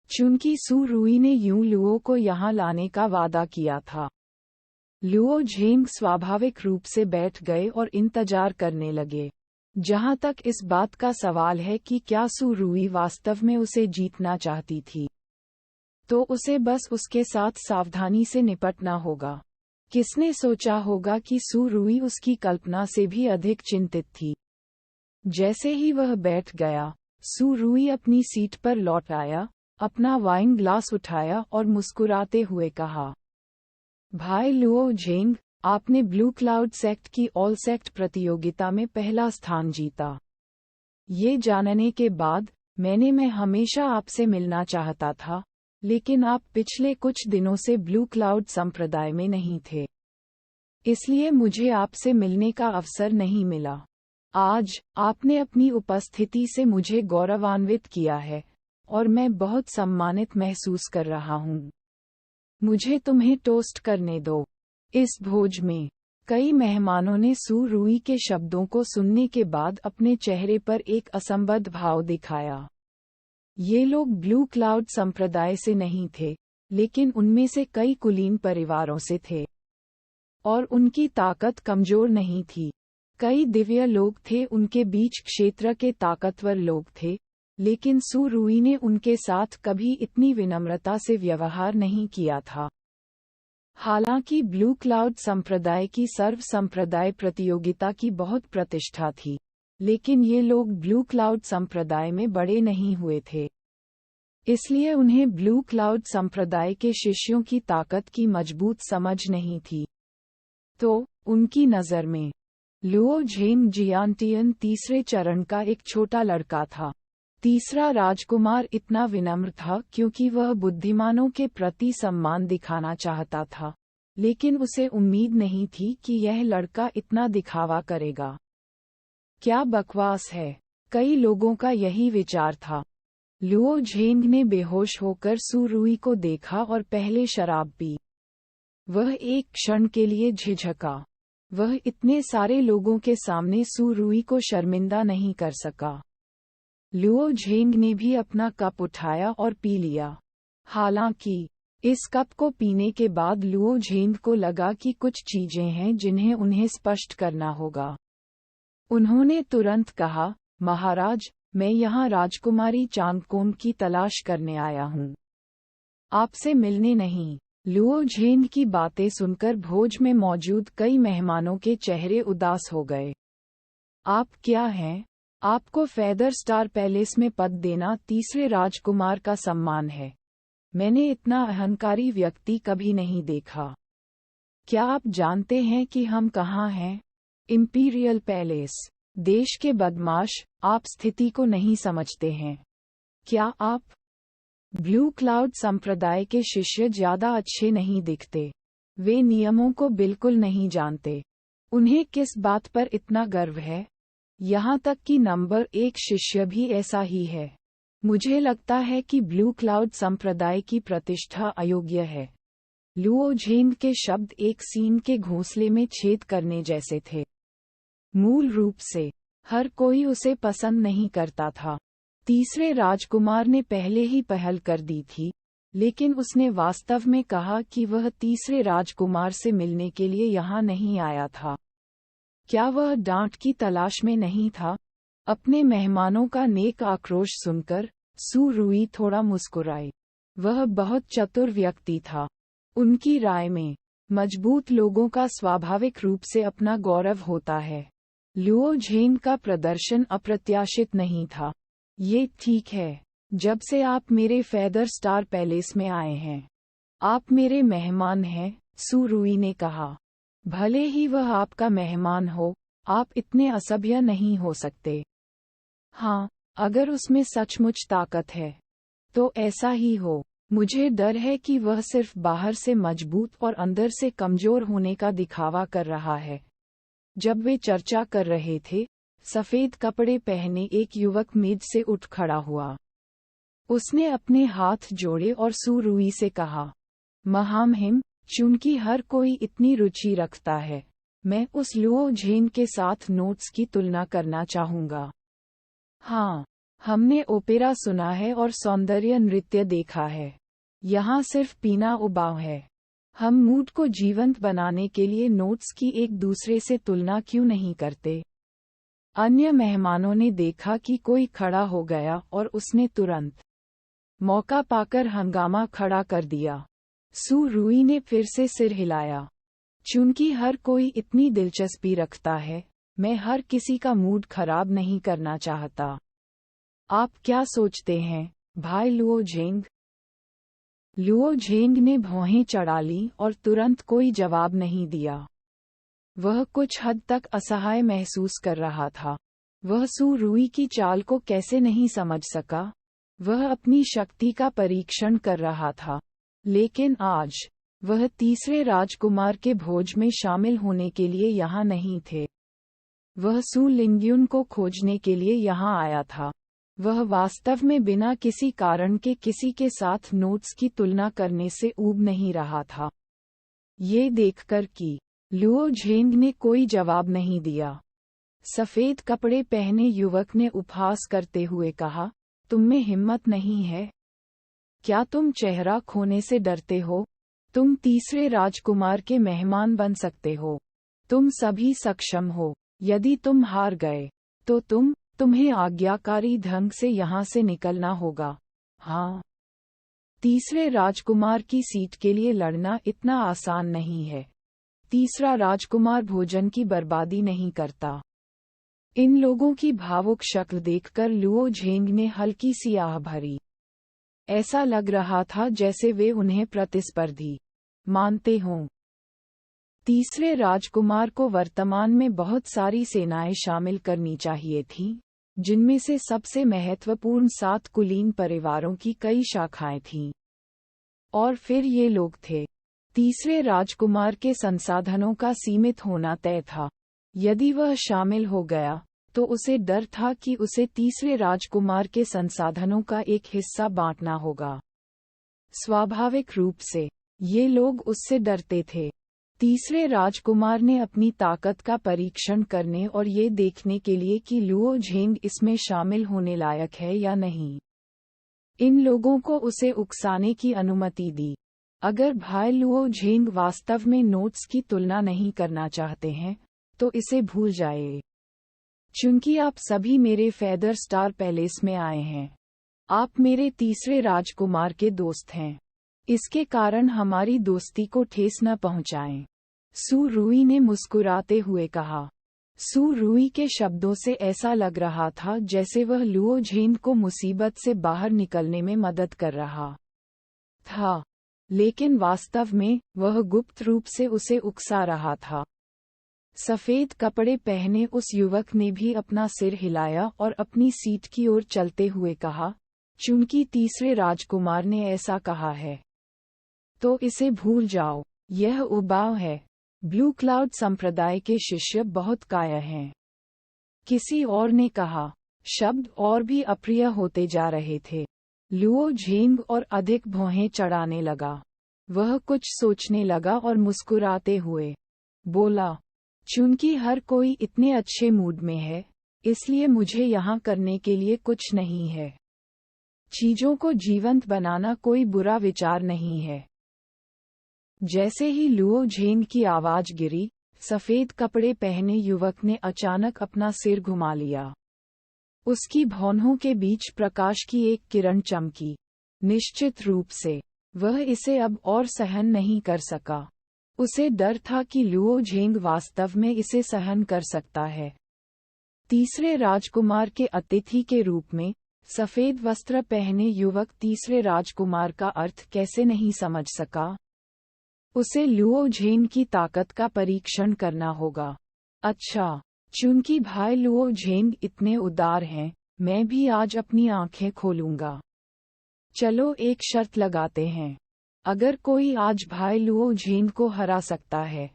चूंकि सू रुई ने यूं लुओ को यहाँ लाने का वादा किया था। लुओ झेंग स्वाभाविक रूप से बैठ गए और इंतजार करने लगे। जहाँ तक इस बात का सवाल है कि क्या सू रुई वास्तव में उसे जीतना चाहती थी, तो उसे बस उसके साथ सावधानी से निपटना होगा। किसने सोचा होगा कि सू रुई उसकी कल्पना से भी अधिक चिंतित थी। जैसे ही वह बैठ गया, सू रुई अपनी सीट पर लौट आया, अपना वाइन ग्लास उठाया और मुस्कुराते हुए कहा, भाई लुओ झेंग, आपने ब्लू क्लाउड सेक्ट की ऑल सेक्ट प्रतियोगिता में पहला स्थान जीता। ये जानने के बाद मैं हमेशा आपसे मिलना चाहता था, लेकिन आप पिछले कुछ दिनों से ब्लू क्लाउड संप्रदाय में नहीं थे, इसलिए मुझे आपसे मिलने का अवसर नहीं मिला। आज आपने अपनी उपस्थिति से मुझे गौरवान्वित किया है और मैं बहुत सम्मानित महसूस कर रहा हूँ। मुझे तुम्हें टोस्ट करने दो। इस भोज में कई मेहमानों ने सू रुई के शब्दों को सुनने के बाद अपने चेहरे पर एक असंबद्ध भाव दिखाया। ये लोग ब्लू क्लाउड संप्रदाय से नहीं थे, लेकिन उनमें से कई कुलीन परिवारों से थे और उनकी ताकत कमजोर नहीं थी। कई दिव्य लोग थे, उनके बीच क्षेत्र के ताकतवर लोग थे, लेकिन सू रुई ने उनके साथ कभी इतनी विनम्रता से व्यवहार नहीं किया था। हालांकि ब्लू क्लाउड संप्रदाय की सर्व संप्रदाय प्रतियोगिता की बहुत प्रतिष्ठा थी, लेकिन ये लोग ब्लू क्लाउड संप्रदाय में बड़े नहीं हुए थे, इसलिए उन्हें ब्लू क्लाउड संप्रदाय के शिष्यों की ताकत की मजबूत समझ नहीं थी। तो उनकी नज़र में लुओ झेंग जियांटियन तीसरे चरण का एक छोटा लड़का था। तीसरा राजकुमार इतना विनम्र था क्योंकि वह बुद्धिमानों के प्रति सम्मान दिखाना चाहता था, लेकिन उसे उम्मीद नहीं थी कि यह लड़का इतना दिखावा करेगा। क्या बकवास है, कई लोगों का यही विचार था। लुओ झेंग ने बेहोश होकर सू रुई को देखा और पहले शराब पी। वह एक क्षण के लिए झिझका। वह इतने सारे लोगों के सामने सू रुई को शर्मिंदा नहीं कर सका। लुओ झेंग ने भी अपना कप उठाया और पी लिया। हालांकि इस कप को पीने के बाद लुओ झेंग को लगा कि कुछ चीजें हैं जिन्हें उन्हें स्पष्ट करना होगा। उन्होंने तुरंत कहा, महाराज, मैं यहाँ राजकुमारी चांगकोम की तलाश करने आया हूँ, आपसे मिलने नहीं। लुओ झेंग की बातें सुनकर भोज में मौजूद कई मेहमानों के चेहरे उदास हो गए। आप क्या हैं? आपको फेदर स्टार पैलेस में पद देना तीसरे राजकुमार का सम्मान है। मैंने इतना अहंकारी व्यक्ति कभी नहीं देखा। क्या आप जानते हैं कि हम कहाँ हैं? Imperial palace. देश के बदमाश, आप स्थिति को नहीं समझते हैं। क्या आप? ब्लू क्लाउड संप्रदाय के शिष्य ज्यादा अच्छे नहीं दिखते। वे नियमों को बिल्कुल नहीं जानते। उन्हें किस बात पर इतना गर्व है? यहाँ तक कि नंबर 1 शिष्य भी ऐसा ही है। मुझे लगता है कि ब्लू क्लाउड संप्रदाय की प्रतिष्ठा अयोग्य है। लुओ झेंग के शब्द एक सीन के घोंसले में छेद करने जैसे थे। मूल रूप से हर कोई उसे पसंद नहीं करता था। तीसरे राजकुमार ने पहले ही पहल कर दी थी, लेकिन उसने वास्तव में कहा कि वह तीसरे राजकुमार से मिलने के लिए यहाँ नहीं आया था। क्या वह डांट की तलाश में नहीं था? अपने मेहमानों का नेक आक्रोश सुनकर सू रुई थोड़ा मुस्कुराई। वह बहुत चतुर व्यक्ति था। उनकी राय में मजबूत लोगों का स्वाभाविक रूप से अपना गौरव होता है। लुओ झेंग का प्रदर्शन अप्रत्याशित नहीं था। ये ठीक है। जब से आप मेरे फेदर स्टार पैलेस में आए हैं, आप मेरे मेहमान हैं, सू रुई ने कहा। भले ही वह आपका मेहमान हो, आप इतने असभ्य नहीं हो सकते। हाँ, अगर उसमें सचमुच ताकत है, तो ऐसा ही हो। मुझे डर है कि वह सिर्फ बाहर से मजबूत और अंदर से कमजोर होने का दिखावा कर रहा है। जब वे चर्चा कर रहे थे, सफेद कपड़े पहने एक युवक मेज से उठ खड़ा हुआ। उसने अपने हाथ जोड़े और सू रुई से कहा, महामहिम, चूंकि हर कोई इतनी रुचि रखता है, मैं उस लुओ झेंग के साथ नोट्स की तुलना करना चाहूंगा। हाँ, हमने ओपेरा सुना है और सौंदर्य नृत्य देखा है। यहाँ सिर्फ पीना उबाऊ है। हम मूड को जीवंत बनाने के लिए नोट्स की एक दूसरे से तुलना क्यों नहीं करते? अन्य मेहमानों ने देखा कि कोई खड़ा हो गया और उसने तुरंत मौका पाकर हंगामा खड़ा कर दिया। सू रुई ने फिर से सिर हिलाया। चूंकि हर कोई इतनी दिलचस्पी रखता है, मैं हर किसी का मूड खराब नहीं करना चाहता। आप क्या सोचते हैं, भाई लुओ झेंग? लुओ झेंग ने भौहें चढ़ा ली और तुरंत कोई जवाब नहीं दिया। वह कुछ हद तक असहाय महसूस कर रहा था। वह सू रुई की चाल को कैसे नहीं समझ सका। वह अपनी शक्ति का परीक्षण कर रहा था, लेकिन आज वह तीसरे राजकुमार के भोज में शामिल होने के लिए यहाँ नहीं थे। वह सू लिंग्युन को खोजने के लिए यहाँ आया था। वह वास्तव में बिना किसी कारण के किसी के साथ नोट्स की तुलना करने से ऊब नहीं रहा था। ये देखकर कि लुओ झेंग ने कोई जवाब नहीं दिया, सफेद कपड़े पहने युवक ने उपहास करते हुए कहा, तुम में हिम्मत नहीं है? क्या तुम चेहरा खोने से डरते हो? तुम तीसरे राजकुमार के मेहमान बन सकते हो। तुम सभी सक्षम हो। यदि तुम हार गए, तो तुम्हें आज्ञाकारी ढंग से यहाँ से निकलना होगा। हाँ, तीसरे राजकुमार की सीट के लिए लड़ना इतना आसान नहीं है। तीसरा राजकुमार भोजन की बर्बादी नहीं करता। इन लोगों की भावुक शक्ल देखकर लुओ झेंग ने हल्की सी आह भरी। ऐसा लग रहा था जैसे वे उन्हें प्रतिस्पर्धी मानते हों। तीसरे राजकुमार को वर्तमान में बहुत सारी सेनाएं शामिल करनी चाहिए थीं, जिनमें से सबसे महत्वपूर्ण 7 कुलीन परिवारों की कई शाखाएं थीं। और फिर ये लोग थे। तीसरे राजकुमार के संसाधनों का सीमित होना तय था। यदि वह शामिल हो गया, तो उसे डर था कि उसे तीसरे राजकुमार के संसाधनों का एक हिस्सा बांटना होगा। स्वाभाविक रूप से ये लोग उससे डरते थे। तीसरे राजकुमार ने अपनी ताकत का परीक्षण करने और ये देखने के लिए कि लुओ झेंग इसमें शामिल होने लायक है या नहीं, इन लोगों को उसे उकसाने की अनुमति दी। अगर भाई लुओ झेंग वास्तव में नोट्स की तुलना नहीं करना चाहते हैं, तो इसे भूल जाए। चूंकि आप सभी मेरे फेदर स्टार पैलेस में आए हैं, आप मेरे तीसरे राजकुमार के दोस्त हैं। इसके कारण हमारी दोस्ती को ठेस न पहुंचाएं। सू रुई ने मुस्कुराते हुए कहा। सू रुई के शब्दों से ऐसा लग रहा था जैसे वह लुओ झेंग को मुसीबत से बाहर निकलने में मदद कर रहा था, लेकिन वास्तव में वह गुप्त रूप से उसे उकसा रहा था। सफेद कपड़े पहने उस युवक ने भी अपना सिर हिलाया और अपनी सीट की ओर चलते हुए कहा, चूंकि तीसरे राजकुमार ने ऐसा कहा है, तो इसे भूल जाओ। यह उबाऊ है। ब्लू क्लाउड संप्रदाय के शिष्य बहुत कायर हैं। किसी और ने कहा। शब्द और भी अप्रिय होते जा रहे थे। लुओ झेंग और अधिक भौहें चढ़ाने लगा। वह कुछ सोचने लगा और मुस्कुराते हुए बोला, चूंकि हर कोई इतने अच्छे मूड में है, इसलिए मुझे यहाँ करने के लिए कुछ नहीं है। चीजों को जीवंत बनाना कोई बुरा विचार नहीं है। जैसे ही लुओ झेंग की आवाज गिरी, सफेद कपड़े पहने युवक ने अचानक अपना सिर घुमा लिया। उसकी भौहों के बीच प्रकाश की एक किरण चमकी। निश्चित रूप से वह इसे अब और सहन नहीं कर सका। उसे डर था कि लुओ झेंग वास्तव में इसे सहन कर सकता है। तीसरे राजकुमार के अतिथि के रूप में सफेद वस्त्र पहने युवक तीसरे राजकुमार का अर्थ कैसे नहीं समझ सका। उसे लुओ झेंग की ताकत का परीक्षण करना होगा। अच्छा, चूंकि भाई लुओ झेंग इतने उदार हैं, मैं भी आज अपनी आंखें खोलूंगा। चलो एक शर्त लगाते हैं। अगर कोई आज भाई लुओ झेंग को हरा सकता है,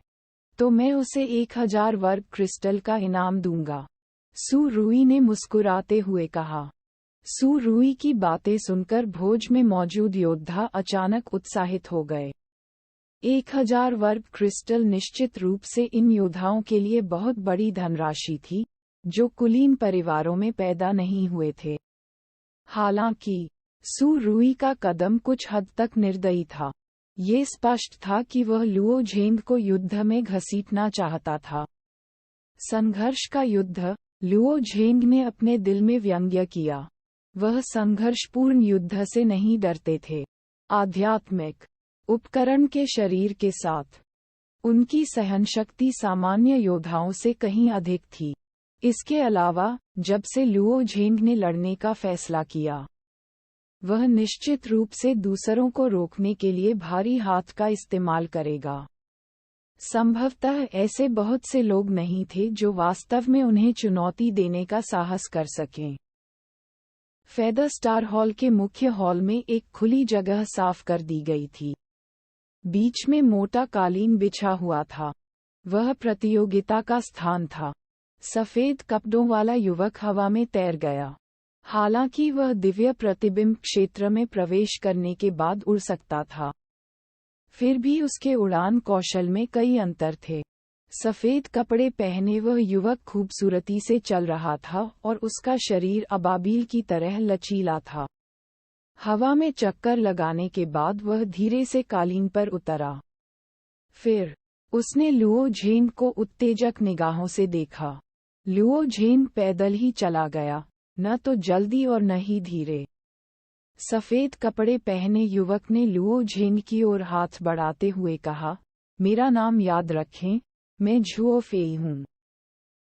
तो मैं उसे 1000 वर्ग क्रिस्टल का इनाम दूंगा। सु रुई ने मुस्कुराते हुए कहा। सु रुई की बातें सुनकर भोज में मौजूद योद्धा अचानक उत्साहित हो गए। 1000 वर्ग क्रिस्टल निश्चित रूप से इन योद्धाओं के लिए बहुत बड़ी धनराशि थी, जो कुलीन परिवारों में पैदा नहीं हुए थे। हालांकि सु रुई का कदम कुछ हद तक निर्दयी था। ये स्पष्ट था कि वह लुओ झेंग को युद्ध में घसीटना चाहता था। संघर्ष का युद्ध, लुओ झेंग ने अपने दिल में व्यंग्य किया। वह संघर्षपूर्ण युद्ध से नहीं डरते थे। आध्यात्मिक उपकरण के शरीर के साथ उनकी सहनशक्ति सामान्य योद्धाओं से कहीं अधिक थी। इसके अलावा, जब से लुओ झेंग ने लड़ने का फैसला किया, वह निश्चित रूप से दूसरों को रोकने के लिए भारी हाथ का इस्तेमाल करेगा। संभवतः ऐसे बहुत से लोग नहीं थे जो वास्तव में उन्हें चुनौती देने का साहस कर सकें। फेदर स्टार हॉल के मुख्य हॉल में एक खुली जगह साफ कर दी गई थी। बीच में मोटा कालीन बिछा हुआ था। वह प्रतियोगिता का स्थान था। सफेद कपड़ों वाला युवक हवा में तैर गया। हालांकि वह दिव्य प्रतिबिंब क्षेत्र में प्रवेश करने के बाद उड़ सकता था, फिर भी उसके उड़ान कौशल में कई अंतर थे। सफेद कपड़े पहने वह युवक खूबसूरती से चल रहा था और उसका शरीर अबाबील की तरह लचीला था। हवा में चक्कर लगाने के बाद वह धीरे से कालीन पर उतरा। फिर उसने लुओ झेंग को उत्तेजक निगाहों से देखा। लुओ झेंग पैदल ही चला गया, न तो जल्दी और न ही धीरे। सफेद कपड़े पहने युवक ने लुओ झेंग की ओर हाथ बढ़ाते हुए कहा, मेरा नाम याद रखें, मैं झुओ फेई हूँ।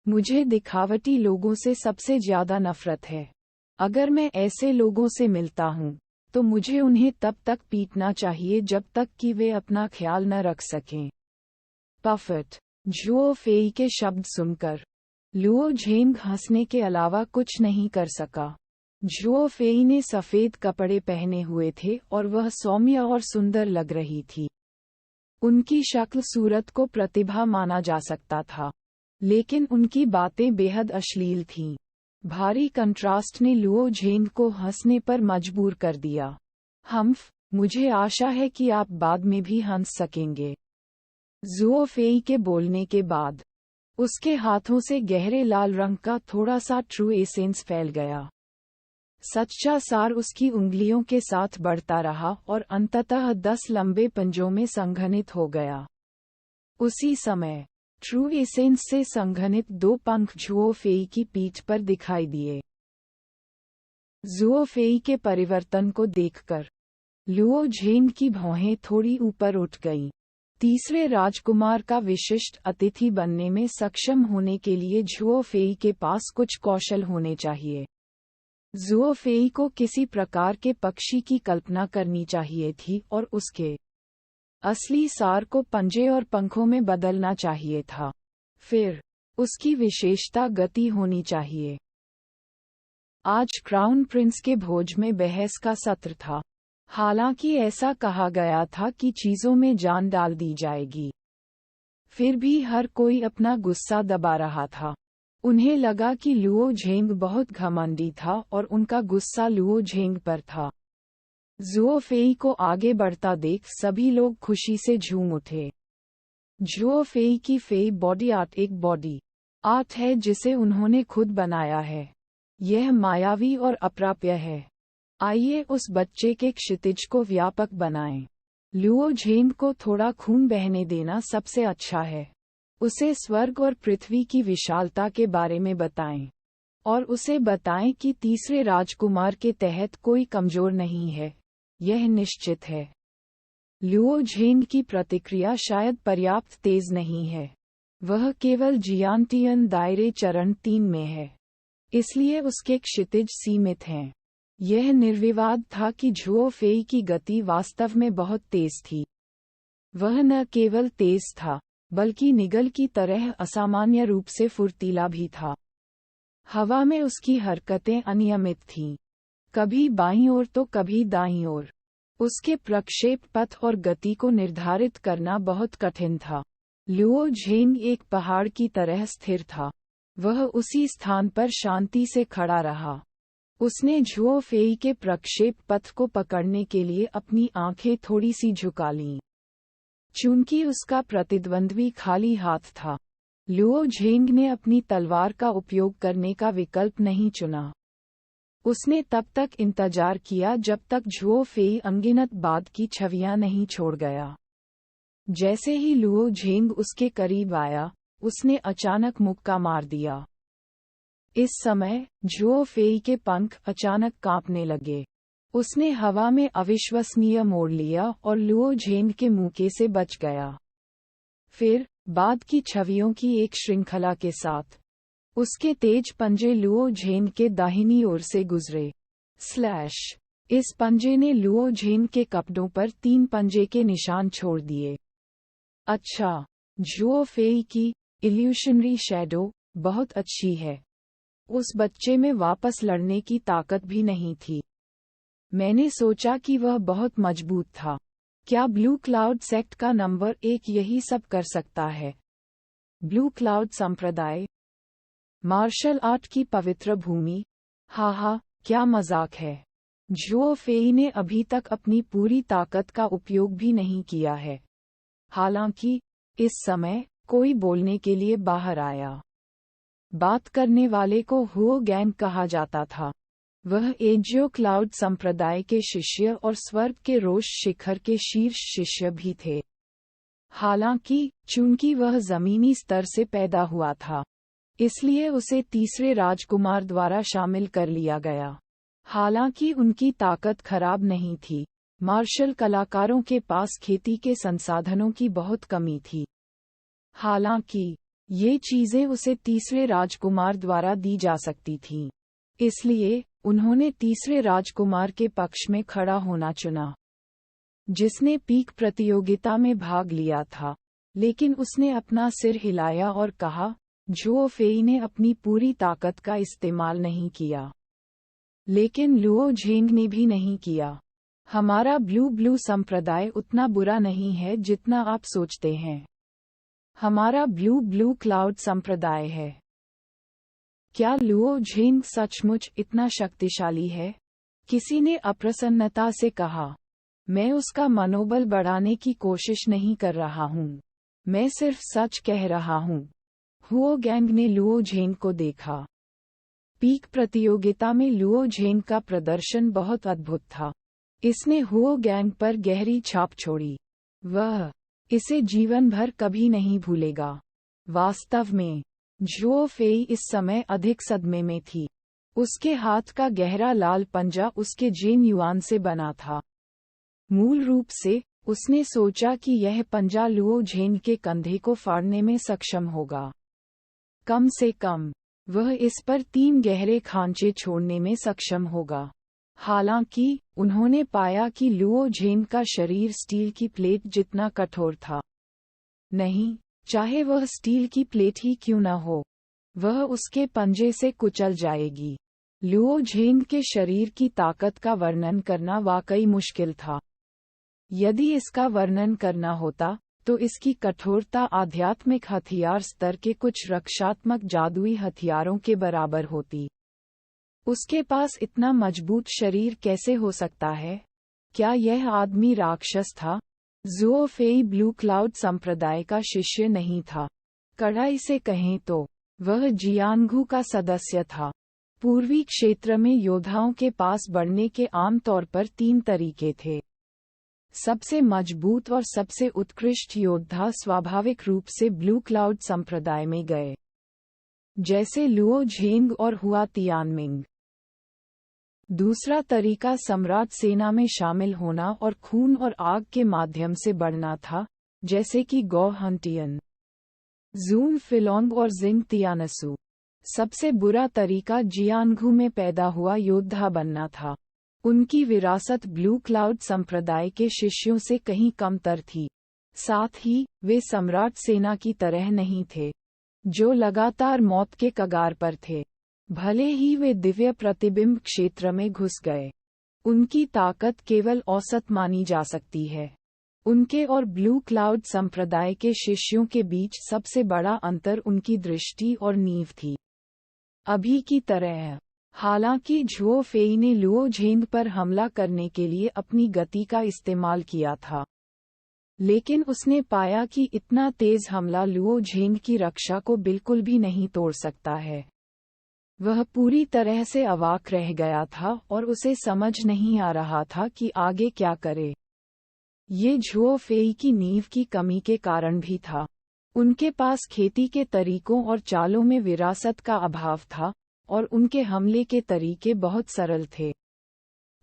मुझे दिखावटी लोगों से सबसे ज्यादा नफरत है। अगर मैं ऐसे लोगों से मिलता हूँ, तो मुझे उन्हें तब तक पीटना चाहिए जब तक कि वे अपना ख्याल न रख सकें। पफट। झुओ फेई के शब्द सुनकर लुओ झेंग हंसने के अलावा कुछ नहीं कर सका। झुओ फेई ने सफेद कपड़े पहने हुए थे और वह सौम्य और सुंदर लग रही थी। उनकी शक्ल सूरत को प्रतिभा माना जा सकता था, लेकिन उनकी बातें बेहद अश्लील थीं। भारी कंट्रास्ट ने लुओ झेंग को हंसने पर मजबूर कर दिया। हम्फ, मुझे आशा है कि आप बाद में भी हंस सकेंगे। झुओ फेई के बोलने के बाद उसके हाथों से गहरे लाल रंग का थोड़ा सा ट्रू एसेंस फैल गया। सच्चा सार उसकी उंगलियों के साथ बढ़ता रहा और अंततः 10 लंबे पंजों में संघनित हो गया। उसी समय ट्रू एसेंस से संघनित 2 पंख झुओ फेई की पीठ पर दिखाई दिए। झुओ फेई के परिवर्तन को देखकर लुओ झेंग की भौहें थोड़ी ऊपर उठ गईं। तीसरे राजकुमार का विशिष्ट अतिथि बनने में सक्षम होने के लिए झुओ फेई के पास कुछ कौशल होने चाहिए। झुओ फेई को किसी प्रकार के पक्षी की कल्पना करनी चाहिए थी और उसके असली सार को पंजे और पंखों में बदलना चाहिए था। फिर उसकी विशेषता गति होनी चाहिए। आज क्राउन प्रिंस के भोज में बहस का सत्र था। हालांकि ऐसा कहा गया था कि चीजों में जान डाल दी जाएगी, फिर भी हर कोई अपना गुस्सा दबा रहा था। उन्हें लगा कि लुओ झेंग बहुत घमंडी था और उनका गुस्सा लुओ झेंग पर था। झुओ फेई को आगे बढ़ता देख सभी लोग खुशी से झूम उठे। झुओ फेई की फेई बॉडी आर्ट एक बॉडी आर्ट है जिसे उन्होंने खुद बनाया है। यह मायावी और अप्राप्य है। आइए उस बच्चे के क्षितिज को व्यापक बनाएं। लुओ झेंग को थोड़ा खून बहने देना सबसे अच्छा है। उसे स्वर्ग और पृथ्वी की विशालता के बारे में बताएं। और उसे बताएं कि तीसरे राजकुमार के तहत कोई कमजोर नहीं है, यह निश्चित है। लुओ झेंग की प्रतिक्रिया शायद पर्याप्त तेज नहीं है। वह केवल जियांटियन दायरे चरण 3 में है, इसलिए उसके क्षितिज सीमित हैं। यह निर्विवाद था कि झुओ फेई की गति वास्तव में बहुत तेज थी। वह न केवल तेज था, बल्कि निगल की तरह असामान्य रूप से फुर्तीला भी था। हवा में उसकी हरकतें अनियमित थीं, कभी बाईं ओर तो कभी दाईं ओर। उसके प्रक्षेप पथ और गति को निर्धारित करना बहुत कठिन था। लुओ झेंग एक पहाड़ की तरह स्थिर था। वह उसी स्थान पर शांति से खड़ा रहा। उसने झुओ फेई के प्रक्षेप पथ को पकड़ने के लिए अपनी आंखें थोड़ी सी झुका लीं। चूंकि उसका प्रतिद्वंद्वी खाली हाथ था, लुओ झेंग ने अपनी तलवार का उपयोग करने का विकल्प नहीं चुना। उसने तब तक इंतजार किया जब तक झुओ फेई अनगिनत बाद की छवियां नहीं छोड़ गया। जैसे ही लुओ झेंग उसके करीब आया, उसने अचानक मुक्का मार दिया। इस समय झुओ फेई के पंख अचानक कांपने लगे। उसने हवा में अविश्वसनीय मोड़ लिया और लुओ झेंग के मुक्के से बच गया। फिर बाद की छवियों की एक श्रृंखला के साथ उसके तेज पंजे लुओ झेंग के दाहिनी ओर से गुजरे। इस पंजे ने लुओ झेंग के कपड़ों पर 3 पंजे के निशान छोड़ दिए। अच्छा, झुओ फेई की इल्यूशनरी शैडो बहुत अच्छी है। उस बच्चे में वापस लड़ने की ताकत भी नहीं थी। मैंने सोचा कि वह बहुत मजबूत था। क्या ब्लू क्लाउड सेक्ट का नंबर 1 यही सब कर सकता है? ब्लू क्लाउड संप्रदाय, मार्शल आर्ट की पवित्र भूमि। हा, क्या मजाक है। झुओ फेई ने अभी तक अपनी पूरी ताकत का उपयोग भी नहीं किया है। हालांकि इस समय कोई बोलने के लिए बाहर आया। बात करने वाले को हुओ गैंग कहा जाता था। वह एजियो क्लाउड संप्रदाय के शिष्य और स्वर्ग के रोष शिखर के शीर्ष शिष्य भी थे। हालांकि चूंकि वह जमीनी स्तर से पैदा हुआ था, इसलिए उसे तीसरे राजकुमार द्वारा शामिल कर लिया गया। हालांकि उनकी ताकत खराब नहीं थी। मार्शल कलाकारों के पास खेती के संसाधनों की बहुत कमी थी। हालांकि ये चीजें उसे तीसरे राजकुमार द्वारा दी जा सकती थीं। इसलिए उन्होंने तीसरे राजकुमार के पक्ष में खड़ा होना चुना, जिसने पीक प्रतियोगिता में भाग लिया था। लेकिन उसने अपना सिर हिलाया और कहा, झुओ फेई ने अपनी पूरी ताकत का इस्तेमाल नहीं किया। लेकिन लुओ झेंग ने भी नहीं किया। हमारा ब्लू संप्रदाय उतना बुरा नहीं है जितना आप सोचते हैं। हमारा ब्लू क्लाउड संप्रदाय है। क्या लुओ झेंग सचमुच इतना शक्तिशाली है? किसी ने अप्रसन्नता से कहा। मैं उसका मनोबल बढ़ाने की कोशिश नहीं कर रहा हूँ। मैं सिर्फ सच कह रहा हूँ। हुओ गैंग ने लुओ झेंग को देखा। पीक प्रतियोगिता में लुओ झेंग का प्रदर्शन बहुत अद्भुत था। इसने हुओ गैंग पर गहरी छाप छोड़ी। वह इसे जीवन भर कभी नहीं भूलेगा। वास्तव में झुओ फेई इस समय अधिक सदमे में थी। उसके हाथ का गहरा लाल पंजा उसके जेन युआन से बना था। मूल रूप से उसने सोचा कि यह पंजा लुओ झेंग के कंधे को फाड़ने में सक्षम होगा। कम से कम वह इस पर 3 गहरे खांचे छोड़ने में सक्षम होगा। हालांकि उन्होंने पाया कि लुओ झेंग का शरीर स्टील की प्लेट जितना कठोर था। नहीं, चाहे वह स्टील की प्लेट ही क्यों न हो, वह उसके पंजे से कुचल जाएगी। लुओ झेंग के शरीर की ताकत का वर्णन करना वाकई मुश्किल था। यदि इसका वर्णन करना होता, तो इसकी कठोरता आध्यात्मिक हथियार स्तर के कुछ रक्षात्मक जादुई हथियारों के बराबर होती। उसके पास इतना मजबूत शरीर कैसे हो सकता है? क्या यह आदमी राक्षस था? झुओ फेई ब्लू क्लाउड संप्रदाय का शिष्य नहीं था। कड़ाई से कहें तो वह जियानगू का सदस्य था। पूर्वी क्षेत्र में योद्धाओं के पास बढ़ने के आमतौर पर 3 तरीके थे। सबसे मजबूत और सबसे उत्कृष्ट योद्धा स्वाभाविक रूप से ब्लू क्लाउड संप्रदाय में गए, जैसे लुओ झेंग और हुआ तियानमिंग। दूसरा तरीका सम्राट सेना में शामिल होना और खून और आग के माध्यम से बढ़ना था, जैसे कि गो हंटियन, जून फिलोंग और जिंग तियानसु। सबसे बुरा तरीका जियानगू में पैदा हुआ योद्धा बनना था। उनकी विरासत ब्लू क्लाउड संप्रदाय के शिष्यों से कहीं कमतर थी। साथ ही वे सम्राट सेना की तरह नहीं थे, जो लगातार मौत के कगार पर थे। भले ही वे दिव्य प्रतिबिंब क्षेत्र में घुस गए, उनकी ताकत केवल औसत मानी जा सकती है। उनके और ब्लू क्लाउड संप्रदाय के शिष्यों के बीच सबसे बड़ा अंतर उनकी दृष्टि और नींव थी। अभी की तरह, हालांकि झुओ फेई ने लुओ झेंग पर हमला करने के लिए अपनी गति का इस्तेमाल किया था, लेकिन उसने पाया कि इतना तेज हमला लुओ झेंग की रक्षा को बिल्कुल भी नहीं तोड़ सकता है। वह पूरी तरह से अवाक रह गया था और उसे समझ नहीं आ रहा था कि आगे क्या करे। ये झुओ फेई की नींव की कमी के कारण भी था। उनके पास खेती के तरीकों और चालों में विरासत का अभाव था, और उनके हमले के तरीके बहुत सरल थे।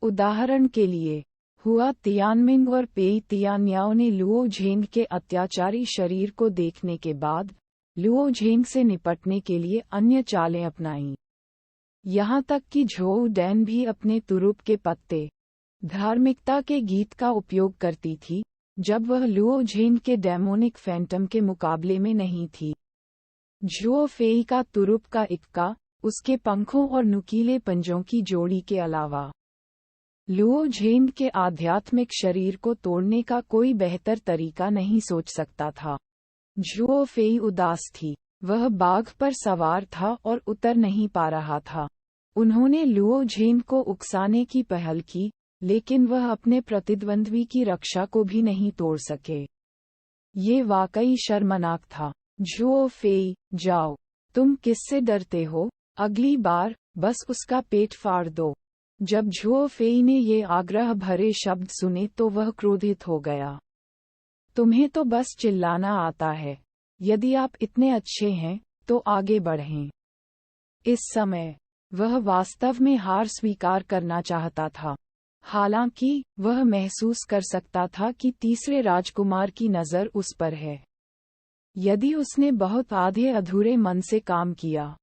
उदाहरण के लिए, हुआ तियानमिंग और पेई तियान्याओ ने लुओ झेंग के अत्याचारी शरीर को देखने के बाद लुओ झेंग से निपटने के लिए अन्य चालें अपनाईं। यहाँ तक कि झोउ डैन भी अपने तुरुप के पत्ते, धार्मिकता के गीत का उपयोग करती थी, जब वह लुओ झेंग के डेमोनिक फैंटम के मुकाबले में नहीं थी। झुओ फेई का तुरुप का इक्का, उसके पंखों और नुकीले पंजों की जोड़ी के अलावा लुओ झेंग के आध्यात्मिक शरीर को तोड़ने का कोई बेहतर तरीका नहीं सोच सकता था। झुओ फेई उदास थी। वह बाघ पर सवार था और उतर नहीं पा रहा था। उन्होंने लुओ झेंग को उकसाने की पहल की, लेकिन वह अपने प्रतिद्वंद्वी की रक्षा को भी नहीं तोड़ सके। ये वाकई शर्मनाक था। झुओ फेई, जाओ। तुम किससे डरते हो? अगली बार बस उसका पेट फाड़ दो। जब झुओ फेई ने ये आग्रह भरे शब्द सुने तो वह क्रोधित हो गया। तुम्हें तो बस चिल्लाना आता है। यदि आप इतने अच्छे हैं, तो आगे बढ़ें। इस समय, वह वास्तव में हार स्वीकार करना चाहता था। हालांकि, वह महसूस कर सकता था कि तीसरे राजकुमार की नज़र उस पर है। यदि उसने बहुत आधे अधूरे मन से काम किया,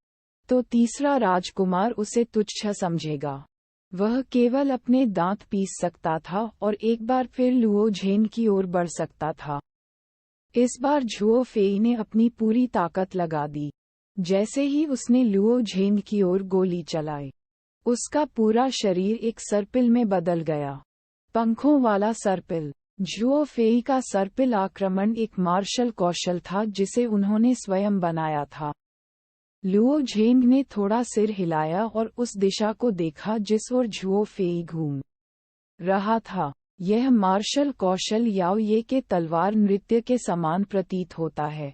तो तीसरा राजकुमार उसे तुच्छ समझेगा। वह केवल अपने दांत पीस सकता था और एक बार फिर लुओ झेन की ओर बढ़ सकता था। इस बार झुओ फेई ने अपनी पूरी ताकत लगा दी। जैसे ही उसने लुओ झेन की ओर गोली चलाई, उसका पूरा शरीर एक सर्पिल में बदल गया। पंखों वाला सर्पिल। झुओ फेई का सर्पिल आक्रमण एक मार्शल कौशल था जिसे उन्होंने स्वयं बनाया था। लुओ झेंग ने थोड़ा सिर हिलाया और उस दिशा को देखा जिस ओर झुओ फेई घूम रहा था। यह मार्शल कौशल याओ ये के तलवार नृत्य के समान प्रतीत होता है,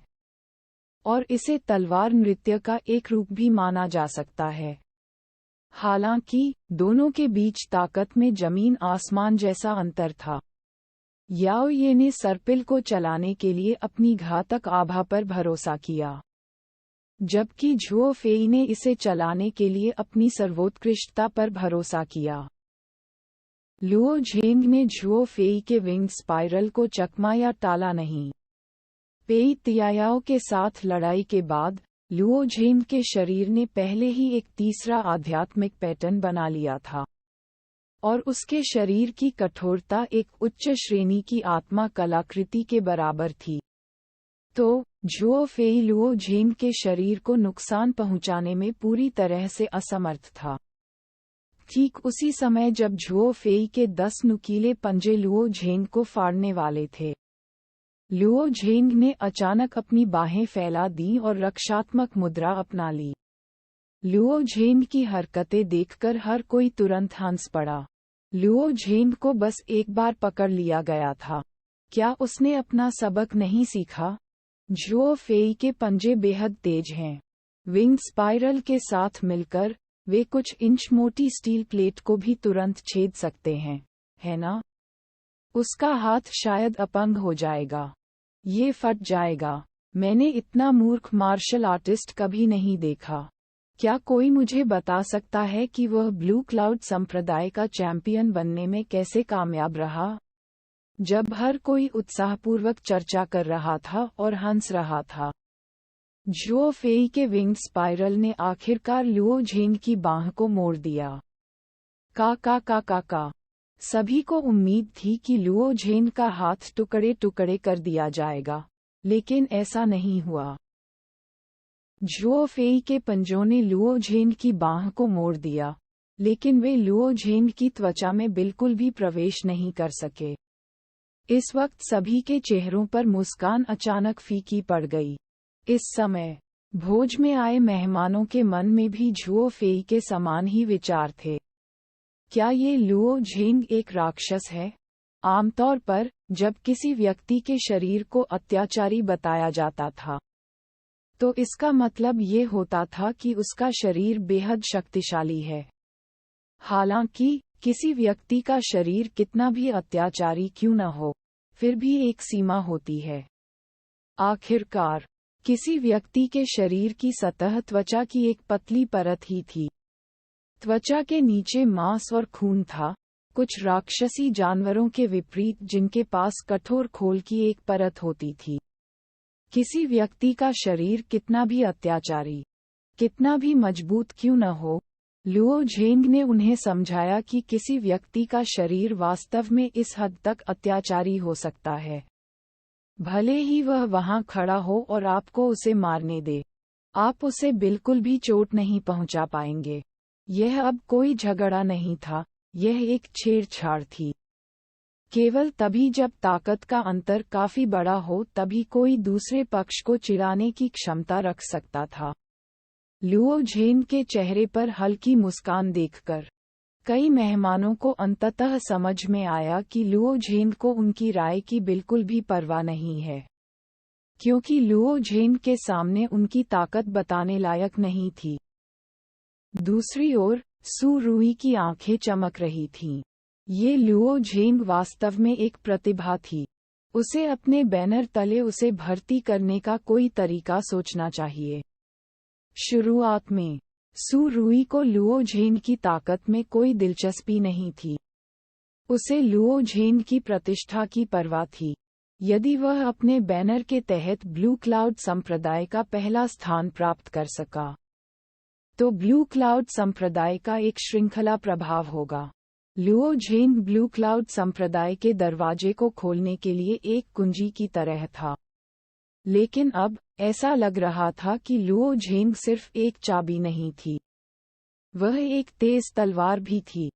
और इसे तलवार नृत्य का एक रूप भी माना जा सकता है। हालांकि, दोनों के बीच ताकत में जमीन आसमान जैसा अंतर था। याओ ये ने सर्पिल को चलाने के लिए अपनी घातक आभा पर भरोसा किया, जबकि झुओ फेई ने इसे चलाने के लिए अपनी सर्वोत्कृष्टता पर भरोसा किया। लुओ झेंग ने झुओ फेई के विंग स्पाइरल को चकमा या टाला नहीं। पेई तियायाओ के साथ लड़ाई के बाद, लुओ झेंग के शरीर ने पहले ही एक तीसरा आध्यात्मिक पैटर्न बना लिया था, और उसके शरीर की कठोरता एक उच्च श्रेणी की आत्मा कलाकृति के बराबर थी। तो, झुओ फेई लुओ झेंग के शरीर को नुकसान पहुंचाने में पूरी तरह से असमर्थ था। ठीक उसी समय जब झुओ फेई के 10 नुकीले पंजे लुओ झेंग को फाड़ने वाले थे, लुओ झेंग ने अचानक अपनी बाहें फैला दी और रक्षात्मक मुद्रा अपना ली। लुओ झेंग की हरकतें देखकर हर कोई तुरंत हंस पड़ा। लुओ झेंग को बस एक बार पकड़ लिया गया था। क्या उसने अपना सबक नहीं सीखा? झुओ फेई के पंजे बेहद तेज हैं। विंग स्पाइरल के साथ मिलकर वे कुछ इंच मोटी स्टील प्लेट को भी तुरंत छेद सकते हैं, है ना? उसका हाथ शायद अपंग हो जाएगा। ये फट जाएगा। मैंने इतना मूर्ख मार्शल आर्टिस्ट कभी नहीं देखा। क्या कोई मुझे बता सकता है कि वह ब्लू क्लाउड संप्रदाय का चैंपियन बनने में कैसे कामयाब रहा? जब हर कोई उत्साहपूर्वक चर्चा कर रहा था और हंस रहा था, जुओ फेई के विंग स्पाइरल ने आखिरकार लुओ झेंग की बाह को मोड़ दिया। का। सभी को उम्मीद थी कि लुओ झेंग का हाथ टुकड़े टुकड़े कर दिया जाएगा, लेकिन ऐसा नहीं हुआ। जुओ फेई के पंजों ने लुओ झेंग की बाह को मोड़ दिया, लेकिन वे लुओ झेंग की त्वचा में बिल्कुल भी प्रवेश नहीं कर सके। इस वक्त सभी के चेहरों पर मुस्कान अचानक फीकी पड़ गई। इस समय भोज में आए मेहमानों के मन में भी जुओ फेई के समान ही विचार थे। क्या ये लुओ झेंग एक राक्षस है? आमतौर पर जब किसी व्यक्ति के शरीर को अत्याचारी बताया जाता था, तो इसका मतलब ये होता था कि उसका शरीर बेहद शक्तिशाली है। हालांकि किसी व्यक्ति का शरीर कितना भी अत्याचारी क्यों न हो, फिर भी एक सीमा होती है। आखिरकार किसी व्यक्ति के शरीर की सतह त्वचा की एक पतली परत ही थी। त्वचा के नीचे मांस और खून था, कुछ राक्षसी जानवरों के विपरीत जिनके पास कठोर खोल की एक परत होती थी। किसी व्यक्ति का शरीर कितना भी अत्याचारी, कितना भी मजबूत क्यों न हो, लुओ झेंग ने उन्हें समझाया कि किसी व्यक्ति का शरीर वास्तव में इस हद तक अत्याचारी हो सकता है। भले ही वह वहां खड़ा हो और आपको उसे मारने दे, आप उसे बिल्कुल भी चोट नहीं पहुंचा पाएंगे। यह अब कोई झगड़ा नहीं था, यह एक छेड़छाड़ थी। केवल तभी जब ताकत का अंतर काफी बड़ा हो तभी कोई दूसरे पक्ष को चिढ़ाने की क्षमता रख सकता था। लुओ झेंग के चेहरे पर हल्की मुस्कान देखकर कई मेहमानों को अंततः समझ में आया कि लुओ झेंग को उनकी राय की बिल्कुल भी परवाह नहीं है, क्योंकि लुओ झेंग के सामने उनकी ताकत बताने लायक नहीं थी। दूसरी ओर सू रुई की आंखें चमक रही थीं। ये लुओ झेंग वास्तव में एक प्रतिभा थी। उसे अपने बैनर तले उसे भर्ती करने का कोई तरीका सोचना चाहिए। शुरुआत में सू रुई को लुओ झेंग की ताकत में कोई दिलचस्पी नहीं थी। उसे लुओ झेंग की प्रतिष्ठा की परवाह थी। यदि वह अपने बैनर के तहत ब्लू क्लाउड संप्रदाय का पहला स्थान प्राप्त कर सका, तो ब्लू क्लाउड संप्रदाय का एक श्रृंखला प्रभाव होगा। लुओ झेंग ब्लू क्लाउड संप्रदाय के दरवाजे को खोलने के लिए एक कुंजी की तरह था। लेकिन अब ऐसा लग रहा था कि लुओ झेंग सिर्फ एक चाबी नहीं थी, वह एक तेज तलवार भी थी।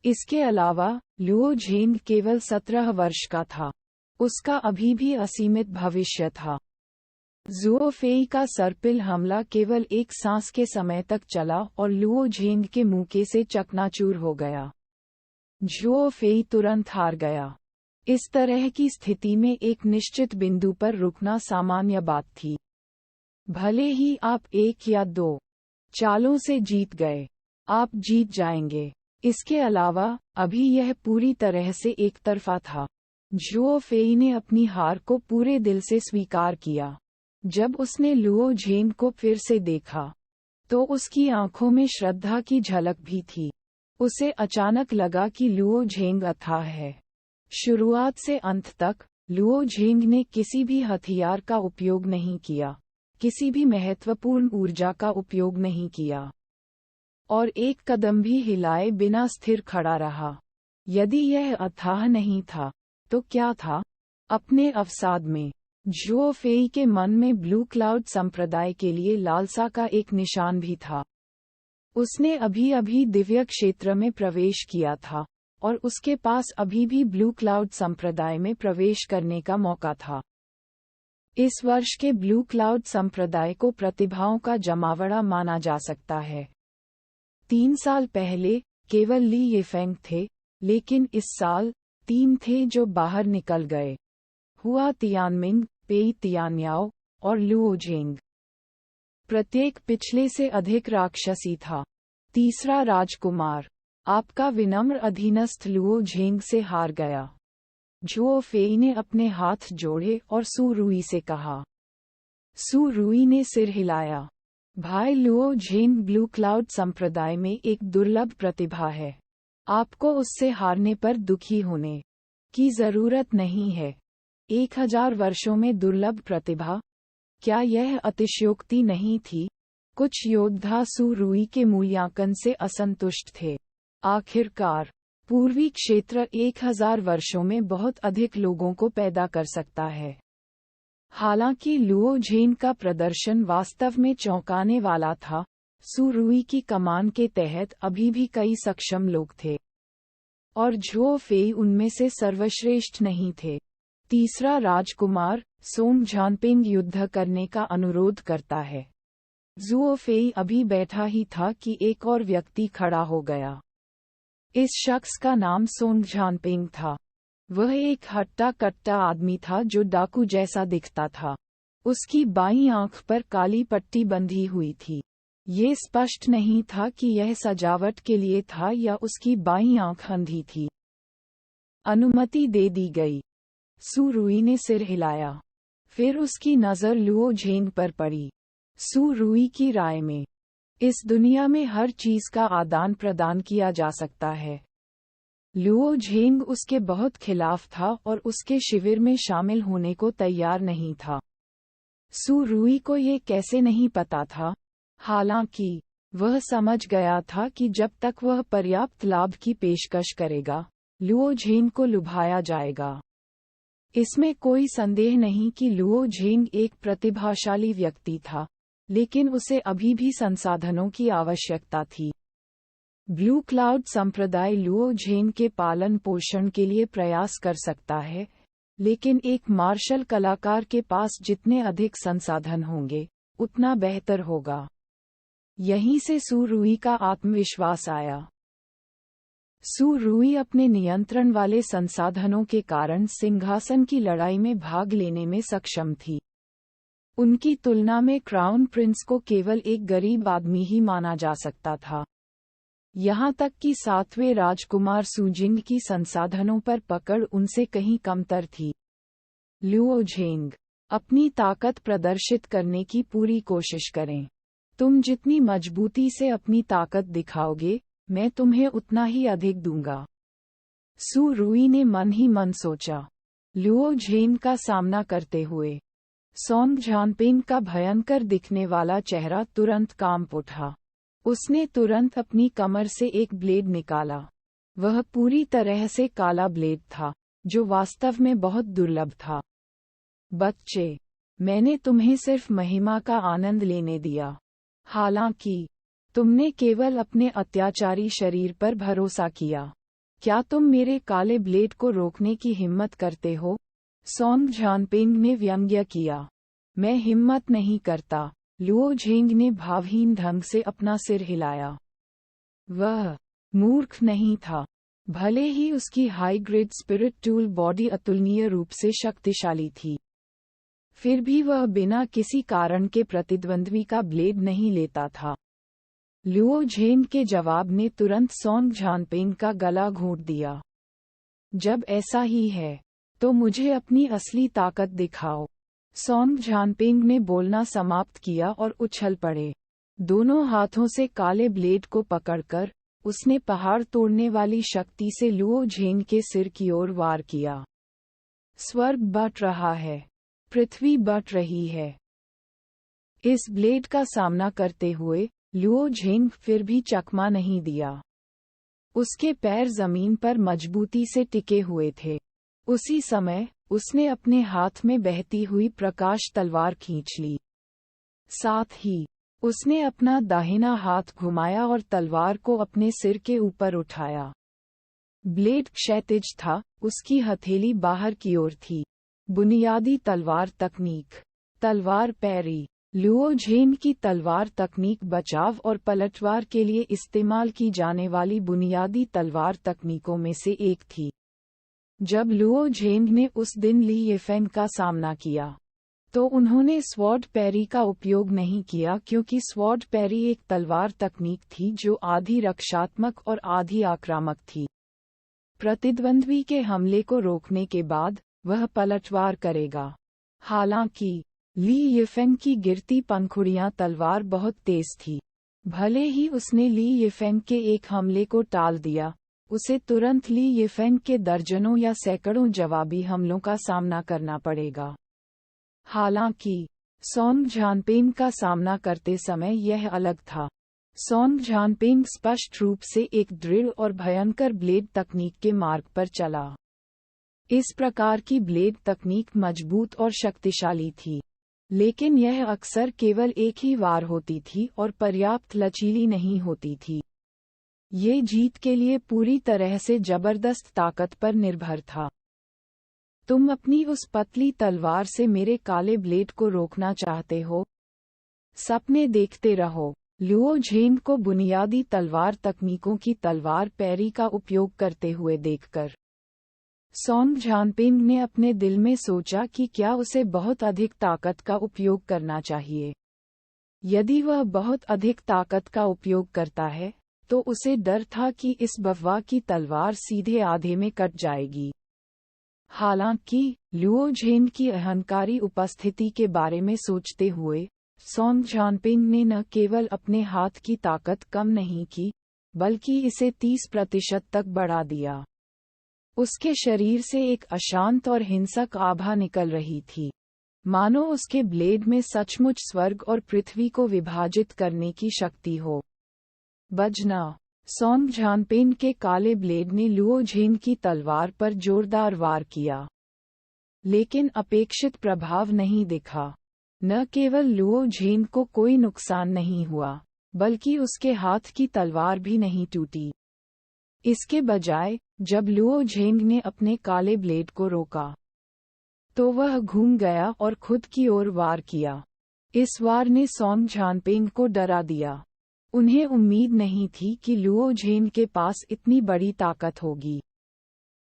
इसके अलावा लुओ झेंग केवल 17 वर्ष का था। उसका अभी भी असीमित भविष्य था। जुओ फेई का सर्पिल हमला केवल एक सांस के समय तक चला और लुओ झेंग के मुक्के से चकनाचूर हो गया। जुओ फेई तुरंत हार गया। इस तरह की स्थिति में एक निश्चित बिंदु पर रुकना सामान्य बात थी। भले ही आप 1 या 2 चालों से जीत गए, आप जीत जाएंगे। इसके अलावा अभी यह पूरी तरह से एक तरफा था। जुओ फेई ने अपनी हार को पूरे दिल से स्वीकार किया। जब उसने लुओ झेंग को फिर से देखा, तो उसकी आंखों में श्रद्धा की झलक भी थी। उसे अचानक लगा कि लुओ झेंग अथाह है। शुरुआत से अंत तक लुओ झेंग ने किसी भी हथियार का उपयोग नहीं किया, किसी भी महत्वपूर्ण ऊर्जा का उपयोग नहीं किया, और एक कदम भी हिलाए बिना स्थिर खड़ा रहा। यदि यह अथाह नहीं था, तो क्या था? अपने अवसाद में जुओ फेई के मन में ब्लू क्लाउड संप्रदाय के लिए लालसा का एक निशान भी था। उसने अभी अभी दिव्य क्षेत्र में प्रवेश किया था, और उसके पास अभी भी ब्लू क्लाउड संप्रदाय में प्रवेश करने का मौका था। इस वर्ष के ब्लू क्लाउड संप्रदाय को प्रतिभाओं का जमावड़ा माना जा सकता है। 3 साल पहले केवल ली येफेंग थे, लेकिन इस साल 3 थे जो बाहर निकल गए। हुआ तियानमिंग, पेई तियानयाओ और लुओ झेंग। प्रत्येक पिछले से अधिक राक्षसी था। तीसरा राजकुमार, आपका विनम्र अधीनस्थ लुओ झेंग से हार गया। झुओ फेई ने अपने हाथ जोड़े और सु रुई से कहा। सु रुई ने सिर हिलाया। भाई लुओ झेंग ब्लू क्लाउड संप्रदाय में एक दुर्लभ प्रतिभा है। आपको उससे हारने पर दुखी होने की जरूरत नहीं है। 1000 वर्षों में दुर्लभ प्रतिभा, क्या यह अतिशयोक्ति नहीं थी? कुछ योद्धा सु रुई के मूल्यांकन से असंतुष्ट थे। आखिरकार, पूर्वी क्षेत्र 1000 वर्षों में बहुत अधिक लोगों को पैदा कर सकता है। हालांकि लुओ झेंग का प्रदर्शन वास्तव में चौंकाने वाला था। सु रुई की कमान के तहत अभी भी कई सक्षम लोग थे, और झुओ फेई उनमें से सर्वश्रेष्ठ नहीं थे। तीसरा राजकुमार, सोंग झानपेंग युद्ध करने का अनुरोध करता है। झुओ फेई अभी बैठा ही था कि एक और व्यक्ति खड़ा हो गया। इस शख्स का नाम सोंग झानपेंग था। वह एक हट्टा कट्टा आदमी था जो डाकू जैसा दिखता था। उसकी बाईं आंख पर काली पट्टी बंधी हुई थी। ये स्पष्ट नहीं था कि यह सजावट के लिए था या उसकी बाईं आंख अंधी थी। अनुमति दे दी गई। सु रुई ने सिर हिलाया। फिर उसकी नज़र लुओ झेंग पर पड़ी। सु रुई की राय में, इस दुनिया में हर चीज का आदान प्रदान किया जा सकता है। लुओ झेंग उसके बहुत खिलाफ था और उसके शिविर में शामिल होने को तैयार नहीं था। सु रुई को ये कैसे नहीं पता था? हालांकि, वह समझ गया था कि जब तक वह पर्याप्त लाभ की पेशकश करेगा, लुओ झेंग को लुभाया जाएगा। इसमें कोई संदेह नहीं कि लुओ झेंग एक प्रतिभाशाली व्यक्ति था, लेकिन उसे अभी भी संसाधनों की आवश्यकता थी। ब्लू क्लाउड संप्रदाय लुओ झेंग के पालन पोषण के लिए प्रयास कर सकता है, लेकिन एक मार्शल कलाकार के पास जितने अधिक संसाधन होंगे, उतना बेहतर होगा। यहीं से सु रुई का आत्मविश्वास आया। सु रुई अपने नियंत्रण वाले संसाधनों के कारण सिंहासन की लड़ाई में भाग लेने में सक्षम थी। उनकी तुलना में क्राउन प्रिंस को केवल एक गरीब आदमी ही माना जा सकता था। यहाँ तक कि 7वें राजकुमार सुजिंग की संसाधनों पर पकड़ उनसे कहीं कमतर थी। लुओ झेंग, अपनी ताकत प्रदर्शित करने की पूरी कोशिश करें। तुम जितनी मजबूती से अपनी ताकत दिखाओगे, मैं तुम्हें उतना ही अधिक दूंगा। सु रुई ने मन ही मन सोचा। लुओ झेंग का सामना करते हुए सोंग झानपेंग का भयंकर दिखने वाला चेहरा तुरंत कांप उठा। उसने तुरंत अपनी कमर से एक ब्लेड निकाला। वह पूरी तरह से काला ब्लेड था, जो वास्तव में बहुत दुर्लभ था। बच्चे, मैंने तुम्हें सिर्फ महिमा का आनंद लेने दिया। हालांकि, तुमने केवल अपने अत्याचारी शरीर पर भरोसा किया। क्या तुम मेरे काले ब्लेड को रोकने की हिम्मत करते हो? सोंग झानपेंग ने व्यंग्य किया। मैं हिम्मत नहीं करता। लुओ झेंग ने भावहीन ढंग से अपना सिर हिलाया। वह मूर्ख नहीं था। भले ही उसकी high grade spirit tool body अतुलनीय रूप से शक्तिशाली थी, फिर भी वह बिना किसी कारण के प्रतिद्वंद्वी का ब्लेड नहीं लेता था। लुओ झेंग के जवाब ने तुरंत सोंग झानपेंग का गला घोंट दिया। जब ऐसा ही है, तो मुझे अपनी असली ताकत दिखाओ। सोंग झानपेंग ने बोलना समाप्त किया और उछल पड़े। दोनों हाथों से काले ब्लेड को पकड़कर, उसने पहाड़ तोड़ने वाली शक्ति से लुओ झेंग के सिर की ओर वार किया। स्वर्ग बट रहा है, पृथ्वी बट रही है। इस ब्लेड का सामना करते हुए, लुओ झेंग फिर भी चकमा नहीं दिया। उसके पैर जमीन पर मजबूती से टिके हुए थे। उसी समय, उसने अपने हाथ में बहती हुई प्रकाश तलवार खींच ली। साथ ही, उसने अपना दाहिना हाथ घुमाया और तलवार को अपने सिर के ऊपर उठाया। ब्लेड क्षैतिज था, उसकी हथेली बाहर की ओर थी। बुनियादी तलवार तकनीक। तलवार पैरी। लुओ झेंग की तलवार तकनीक बचाव और पलटवार के लिए इस्तेमाल की जाने वाली बुनियादी तलवार तकनीकों में से एक थी। जब लुओ झेंग ने उस दिन ली येफेंग का सामना किया, तो उन्होंने स्वॉर्ड पैरी का उपयोग नहीं किया क्योंकि स्वॉर्ड पैरी एक तलवार तकनीक थी जो आधी रक्षात्मक और आधी आक्रामक थी। प्रतिद्वंद्वी के हमले को रोकने के बाद वह पलटवार करेगा। हालांकि ली यिफेंग की गिरती पंखुड़ियां तलवार बहुत तेज थी। भले ही उसने ली यिफेंग के एक हमले को टाल दिया, उसे तुरंत ली यिफेंग के दर्जनों या सैकड़ों जवाबी हमलों का सामना करना पड़ेगा। हालांकि सोंग झानपेन का सामना करते समय यह अलग था। सोंग झानपेन स्पष्ट रूप से एक दृढ़ और भयंकर ब्लेड तकनीक के मार्ग पर चला। इस प्रकार की ब्लेड तकनीक मजबूत और शक्तिशाली थी, लेकिन यह अक्सर केवल एक ही वार होती थी और पर्याप्त लचीली नहीं होती थी। ये जीत के लिए पूरी तरह से जबरदस्त ताकत पर निर्भर था। तुम अपनी उस पतली तलवार से मेरे काले ब्लेड को रोकना चाहते हो? सपने देखते रहो। लुओ झेन को बुनियादी तलवार तकनीकों की तलवार पैरी का उपयोग करते हुए देखकर सोंग झानपेन ने अपने दिल में सोचा कि क्या उसे बहुत अधिक ताकत का उपयोग करना चाहिए। यदि वह बहुत अधिक ताकत का उपयोग करता है, तो उसे डर था कि इस बफवा की तलवार सीधे आधे में कट जाएगी। हालांकि लुओ झेन की अहंकारी उपस्थिति के बारे में सोचते हुए सोंग झानपेन ने न केवल अपने हाथ की ताकत कम नहीं की, बल्कि इसे 30% तक बढ़ा दिया। उसके शरीर से एक अशांत और हिंसक आभा निकल रही थी, मानो उसके ब्लेड में सचमुच स्वर्ग और पृथ्वी को विभाजित करने की शक्ति हो। बजना। सोंग झानपेन के काले ब्लेड ने लुओ झेन की तलवार पर जोरदार वार किया, लेकिन अपेक्षित प्रभाव नहीं दिखा। न केवल लुओ झेन को कोई नुकसान नहीं हुआ, बल्कि उसके हाथ की तलवार भी नहीं टूटी। इसके बजाय जब लुओ झेंग ने अपने काले ब्लेड को रोका, तो वह घूम गया और खुद की ओर वार किया। इस वार ने सोंग झानपेन को डरा दिया। उन्हें उम्मीद नहीं थी कि लुओ झेंग के पास इतनी बड़ी ताकत होगी।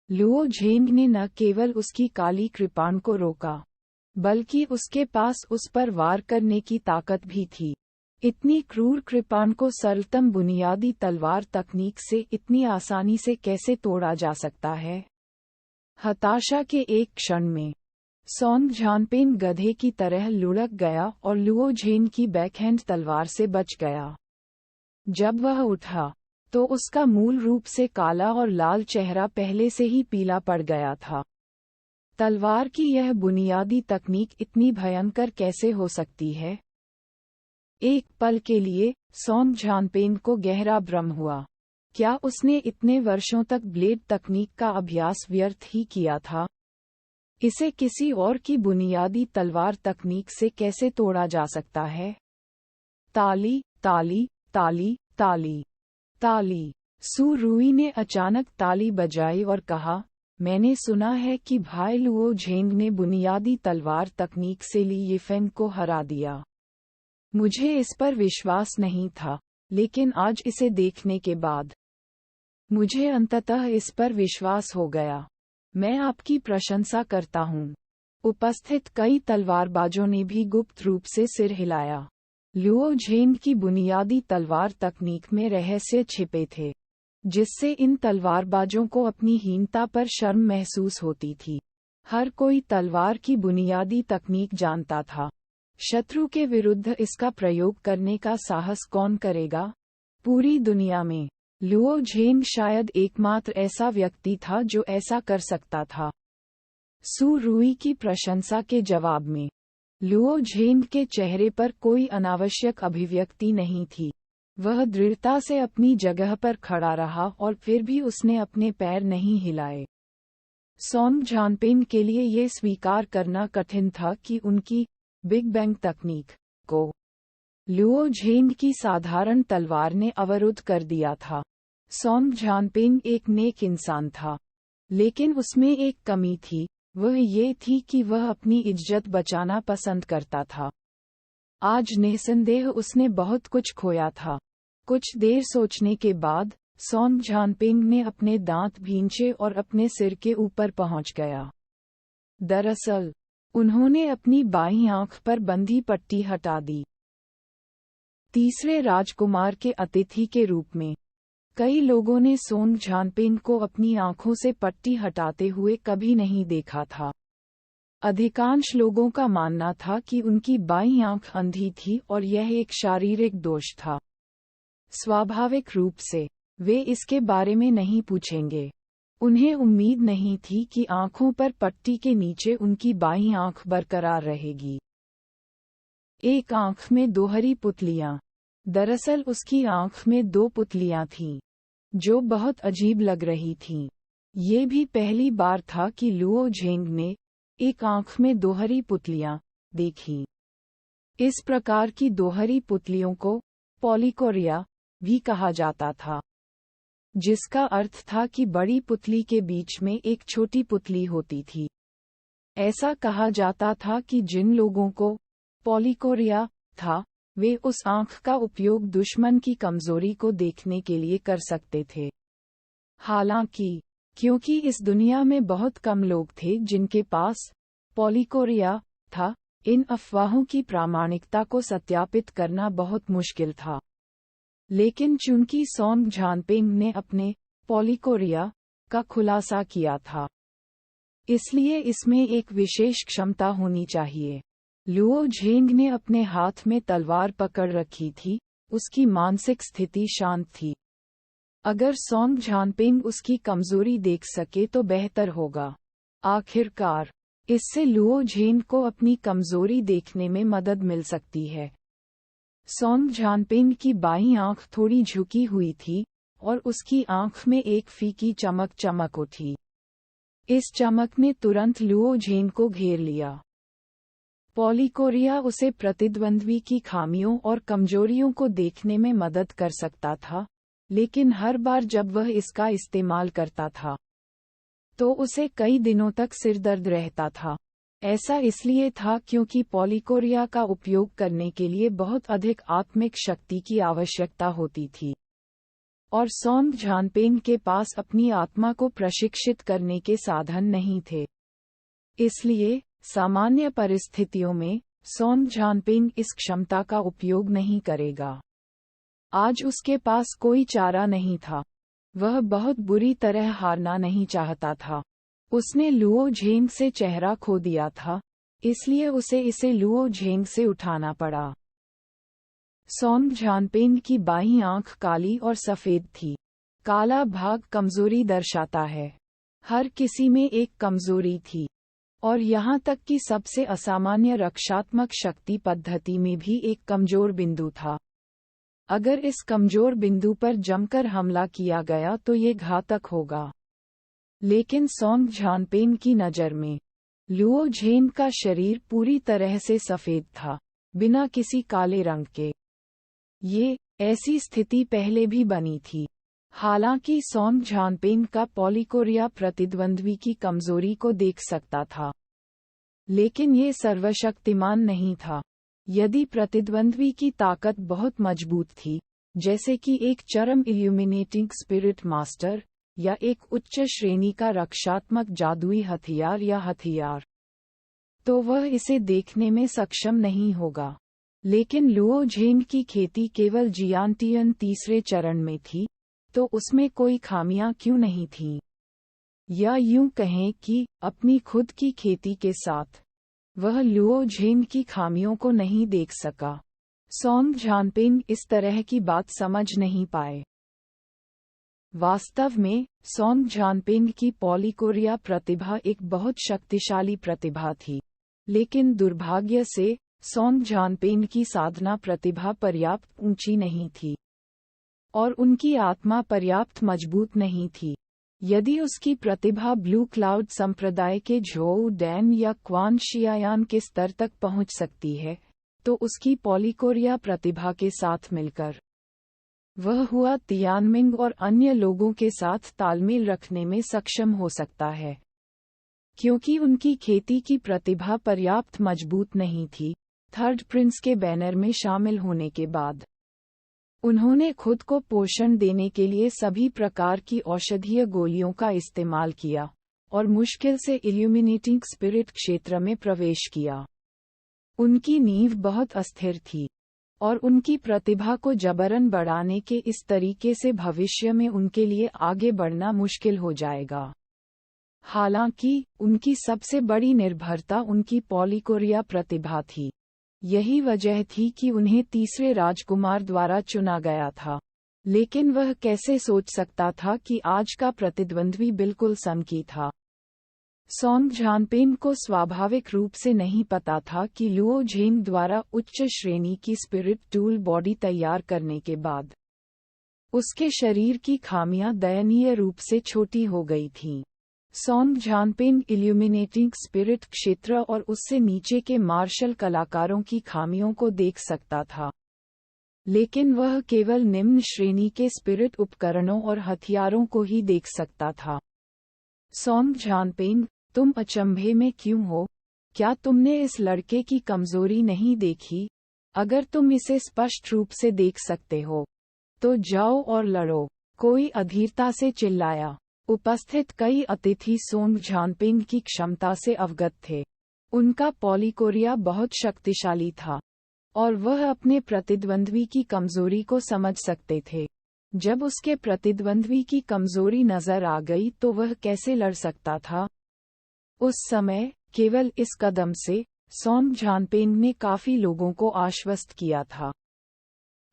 लुओ झेंग ने न केवल उसकी काली कृपाण को रोका, बल्कि उसके पास उस पर वार करने की ताकत भी थी। इतनी क्रूर कृपाण को सरलतम बुनियादी तलवार तकनीक से इतनी आसानी से कैसे तोड़ा जा सकता है? हताशा के एक क्षण में सोंग झानपेन गधे की तरह लुढ़क गया और लुओ झेन की बैकहैंड तलवार से बच गया। जब वह उठा, तो उसका मूल रूप से काला और लाल चेहरा पहले से ही पीला पड़ गया था। तलवार की यह बुनियादी तकनीक इतनी भयंकर कैसे हो सकती है? एक पल के लिए सोंग झानपेन को गहरा भ्रम हुआ। क्या उसने इतने वर्षों तक ब्लेड तकनीक का अभ्यास व्यर्थ ही किया था? इसे किसी और की बुनियादी तलवार तकनीक से कैसे तोड़ा जा सकता है? ताली, ताली, ताली, ताली, ताली। सु रुई ने अचानक ताली बजाई और कहा, मैंने सुना है कि भाई लुओ झेंग ने बुनियादी तलवार तकनीक से ली यिफेंग को हरा दिया। मुझे इस पर विश्वास नहीं था, लेकिन आज इसे देखने के बाद मुझे अंततः इस पर विश्वास हो गया। मैं आपकी प्रशंसा करता हूँ। उपस्थित कई तलवारबाजों ने भी गुप्त रूप से सिर हिलाया। लुओ झेन की बुनियादी तलवार तकनीक में रहस्य छिपे थे, जिससे इन तलवारबाजों को अपनी हीनता पर शर्म महसूस होती थी। हर कोई तलवार की बुनियादी तकनीक जानता था। शत्रु के विरुद्ध इसका प्रयोग करने का साहस कौन करेगा? पूरी दुनिया में लुओ झेन शायद एकमात्र ऐसा व्यक्ति था जो ऐसा कर सकता था। सु रुई की प्रशंसा के जवाब में लुओ झेन के चेहरे पर कोई अनावश्यक अभिव्यक्ति नहीं थी। वह दृढ़ता से अपनी जगह पर खड़ा रहा और फिर भी उसने अपने पैर नहीं हिलाए। सोंग झानपेन के लिए ये स्वीकार करना कठिन था कि उनकी बिग बैंग तकनीक को लुओ झेन की साधारण तलवार ने अवरुद्ध कर दिया था। सोंग झानपेन एक नेक इंसान था, लेकिन उसमें एक कमी थी। वह ये थी कि वह अपनी इज्जत बचाना पसंद करता था। आज निस्संदेह उसने बहुत कुछ खोया था। कुछ देर सोचने के बाद सोंग झानपेन ने अपने दांत भींचे और अपने सिर के ऊपर पहुंच गया। दरअसल उन्होंने अपनी बाईं आंख पर बंधी पट्टी हटा दी। तीसरे राजकुमार के अतिथि के रूप में कई लोगों ने सोंग झानपेन को अपनी आंखों से पट्टी हटाते हुए कभी नहीं देखा था। अधिकांश लोगों का मानना था कि उनकी बाईं आंख अंधी थी और यह एक शारीरिक दोष था। स्वाभाविक रूप से वे इसके बारे में नहीं पूछेंगे। उन्हें उम्मीद नहीं थी कि आंखों पर पट्टी के नीचे उनकी बाईं आंख बरकरार रहेगी। एक आंख में दोहरी पुतलियां। दरअसल उसकी आंख में दो पुतलियां थीं, जो बहुत अजीब लग रही थीं। ये भी पहली बार था कि लुओ झेंग ने एक आंख में दोहरी पुतलियां देखीं। इस प्रकार की दोहरी पुतलियों को पॉलीकोरिया भी कहा जाता था, जिसका अर्थ था कि बड़ी पुतली के बीच में एक छोटी पुतली होती थी। ऐसा कहा जाता था कि जिन लोगों को पॉलीकोरिया था, वे उस आंख का उपयोग दुश्मन की कमजोरी को देखने के लिए कर सकते थे। हालांकि क्योंकि इस दुनिया में बहुत कम लोग थे जिनके पास पॉलीकोरिया था, इन अफवाहों की प्रामाणिकता को सत्यापित करना बहुत मुश्किल था। लेकिन चूंकि सोंग झानपेंग ने अपने पॉलीकोरिया का खुलासा किया था, इसलिए इसमें एक विशेष क्षमता होनी चाहिए। लुओ झेंग ने अपने हाथ में तलवार पकड़ रखी थी, उसकी मानसिक स्थिति शांत थी। अगर सोंग झानपेंग उसकी कमजोरी देख सके तो बेहतर होगा। आखिरकार इससे लुओ झेंग को अपनी कमजोरी देखने में मदद मिल सकती है। सोंग झानपेंग की बाईं आंख थोड़ी झुकी हुई थी और उसकी आंख में एक फीकी चमक उठी। इस चमक ने तुरंत लुओ झेंग को घेर लिया। पॉलीकोरिया उसे प्रतिद्वंद्वी की खामियों और कमजोरियों को देखने में मदद कर सकता था, लेकिन हर बार जब वह इसका इस्तेमाल करता था, तो उसे कई दिनों तक सिरदर्द रहता था। ऐसा इसलिए था क्योंकि पॉलीकोरिया का उपयोग करने के लिए बहुत अधिक आत्मिक शक्ति की आवश्यकता होती थी, और सोंग झानपेंग के पास अपनी आत्मा को प्रशिक्षित करने के साधन नहीं थे। इसलिए सामान्य परिस्थितियों में सोंग झानपेंग इस क्षमता का उपयोग नहीं करेगा। आज उसके पास कोई चारा नहीं था। वह बहुत बुरी तरह हारना नहीं चाहता था। उसने लुओ झेंग से चेहरा खो दिया था, इसलिए उसे इसे लुओ झेंग से उठाना पड़ा। सोंग झानपेंग की बाईं आंख काली और सफेद थी। काला भाग कमजोरी दर्शाता है। हर किसी में एक कमजोरी थी, और यहाँ तक कि सबसे असामान्य रक्षात्मक शक्ति पद्धति में भी एक कमजोर बिंदु था। अगर इस कमजोर बिंदु पर जमकर हमला किया गया तो ये घातक होगा। लेकिन सोंग झानपेंग की नज़र में लुओ झेंग का शरीर पूरी तरह से सफेद था, बिना किसी काले रंग के। ये ऐसी स्थिति पहले भी बनी थी। हालांकि सोंग झानपेंग का पॉलीकोरिया प्रतिद्वंद्वी की कमजोरी को देख सकता था, लेकिन ये सर्वशक्तिमान नहीं था। यदि प्रतिद्वंद्वी की ताकत बहुत मजबूत थी, जैसे कि एक चरम इल्यूमिनेटिंग स्पिरिट मास्टर या एक उच्च श्रेणी का रक्षात्मक जादुई हथियार, तो वह इसे देखने में सक्षम नहीं होगा। लेकिन लुओ झेंग की खेती केवल जियांटियन तीसरे चरण में थी, तो उसमें कोई खामियां क्यों नहीं थीं? या यूं कहें कि अपनी खुद की खेती के साथ वह लुओ झेंग की खामियों को नहीं देख सका। सोंग झानपेंग इस तरह की बात समझ नहीं पाए। वास्तव में सोंग झानपेंग की पॉलीकोरिया प्रतिभा एक बहुत शक्तिशाली प्रतिभा थी, लेकिन दुर्भाग्य से सोंग झानपेंग की साधना प्रतिभा पर्याप्त ऊंची नहीं थी, और उनकी आत्मा पर्याप्त मजबूत नहीं थी। यदि उसकी प्रतिभा ब्लू क्लाउड संप्रदाय के झोउ डैन या क्वान शियायान के स्तर तक पहुंच सकती है, तो उसकी पॉलीकोरिया प्रतिभा के साथ मिलकर वह हुआ तियानमिंग और अन्य लोगों के साथ तालमेल रखने में सक्षम हो सकता है। क्योंकि उनकी खेती की प्रतिभा पर्याप्त मजबूत नहीं थी, थर्ड प्रिंस के बैनर में शामिल होने के बाद उन्होंने खुद को पोषण देने के लिए सभी प्रकार की औषधीय गोलियों का इस्तेमाल किया, और मुश्किल से इल्यूमिनेटिंग स्पिरिट क्षेत्र में प्रवेश किया। उनकी नींव बहुत अस्थिर थी, और उनकी प्रतिभा को जबरन बढ़ाने के इस तरीके से भविष्य में उनके लिए आगे बढ़ना मुश्किल हो जाएगा। हालांकि, उनकी सबसे बड़ी निर्भरता उनकी पॉलीकोरिया प्रतिभा थी। यही वजह थी कि उन्हें तीसरे राजकुमार द्वारा चुना गया था। लेकिन वह कैसे सोच सकता था कि आज का प्रतिद्वंद्वी बिल्कुल सनकी था। सोंग झानपेन को स्वाभाविक रूप से नहीं पता था कि लुओ झेंग द्वारा उच्च श्रेणी की स्पिरिट टूल बॉडी तैयार करने के बाद उसके शरीर की खामियां दयनीय रूप से छोटी हो गई थीं। सोंग झानपेन इल्यूमिनेटिंग स्पिरिट क्षेत्र और उससे नीचे के मार्शल कलाकारों की खामियों को देख सकता था, लेकिन वह केवल निम्न श्रेणी के स्पिरिट उपकरणों और हथियारों को ही देख सकता था। सोंग झानपेन, तुम अचंभे में क्यों हो? क्या तुमने इस लड़के की कमजोरी नहीं देखी? अगर तुम इसे स्पष्ट रूप से देख सकते हो, तो जाओ और लड़ो, कोई अधीरता से चिल्लाया। उपस्थित कई अतिथि सोंग झानपेन की क्षमता से अवगत थे। उनका पॉलीकोरिया बहुत शक्तिशाली था, और वह अपने प्रतिद्वंद्वी की कमजोरी को समझ सकते थे। जब उसके प्रतिद्वंद्वी की कमजोरी नजर आ गई तो वह कैसे लड़ सकता था? उस समय, केवल इस कदम से, सोंग झानपेन ने काफी लोगों को आश्वस्त किया था।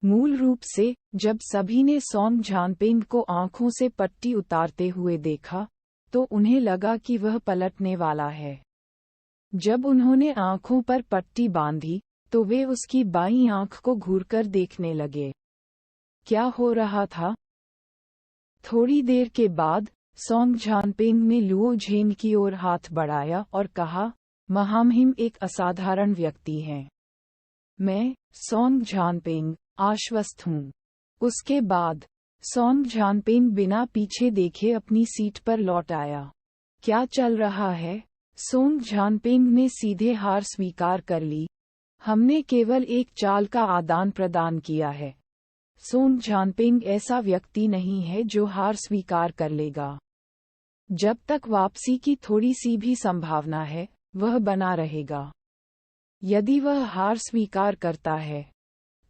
मूल रूप से, जब सभी ने सोंग झानपेन को आंखों से पट्टी उतारते हुए देखा, तो उन्हें लगा कि वह पलटने वाला है। जब उन्होंने आंखों पर पट्टी बांधी, तो वे उसकी बाईं आंख को घूरकर देखने लगे। क्या हो रहा था? थोड़ी देर के बाद, सोंग झानपेन ने लुओ झेन की ओर हाथ बढ़ाया और कहा, महामहिम एक असाधारण व्यक्ति हैं। मैं, सोंग झानपेन, आश्वस्त हूँ। उसके बाद, सोंग झानपेन बिना पीछे देखे अपनी सीट पर लौट आया। क्या चल रहा है? सोंग झानपेन ने सीधे हार स्वीकार कर ली। हमने केवल एक चाल का आदान प्रदान किया है। सोंग झानपेन ऐसा व्यक्ति नहीं है जो हार स्वीकार कर लेगा। जब तक वापसी की थोड़ी सी भी संभावना है, वह बना रहेगा। यदि वह हार स्वीकार करता है,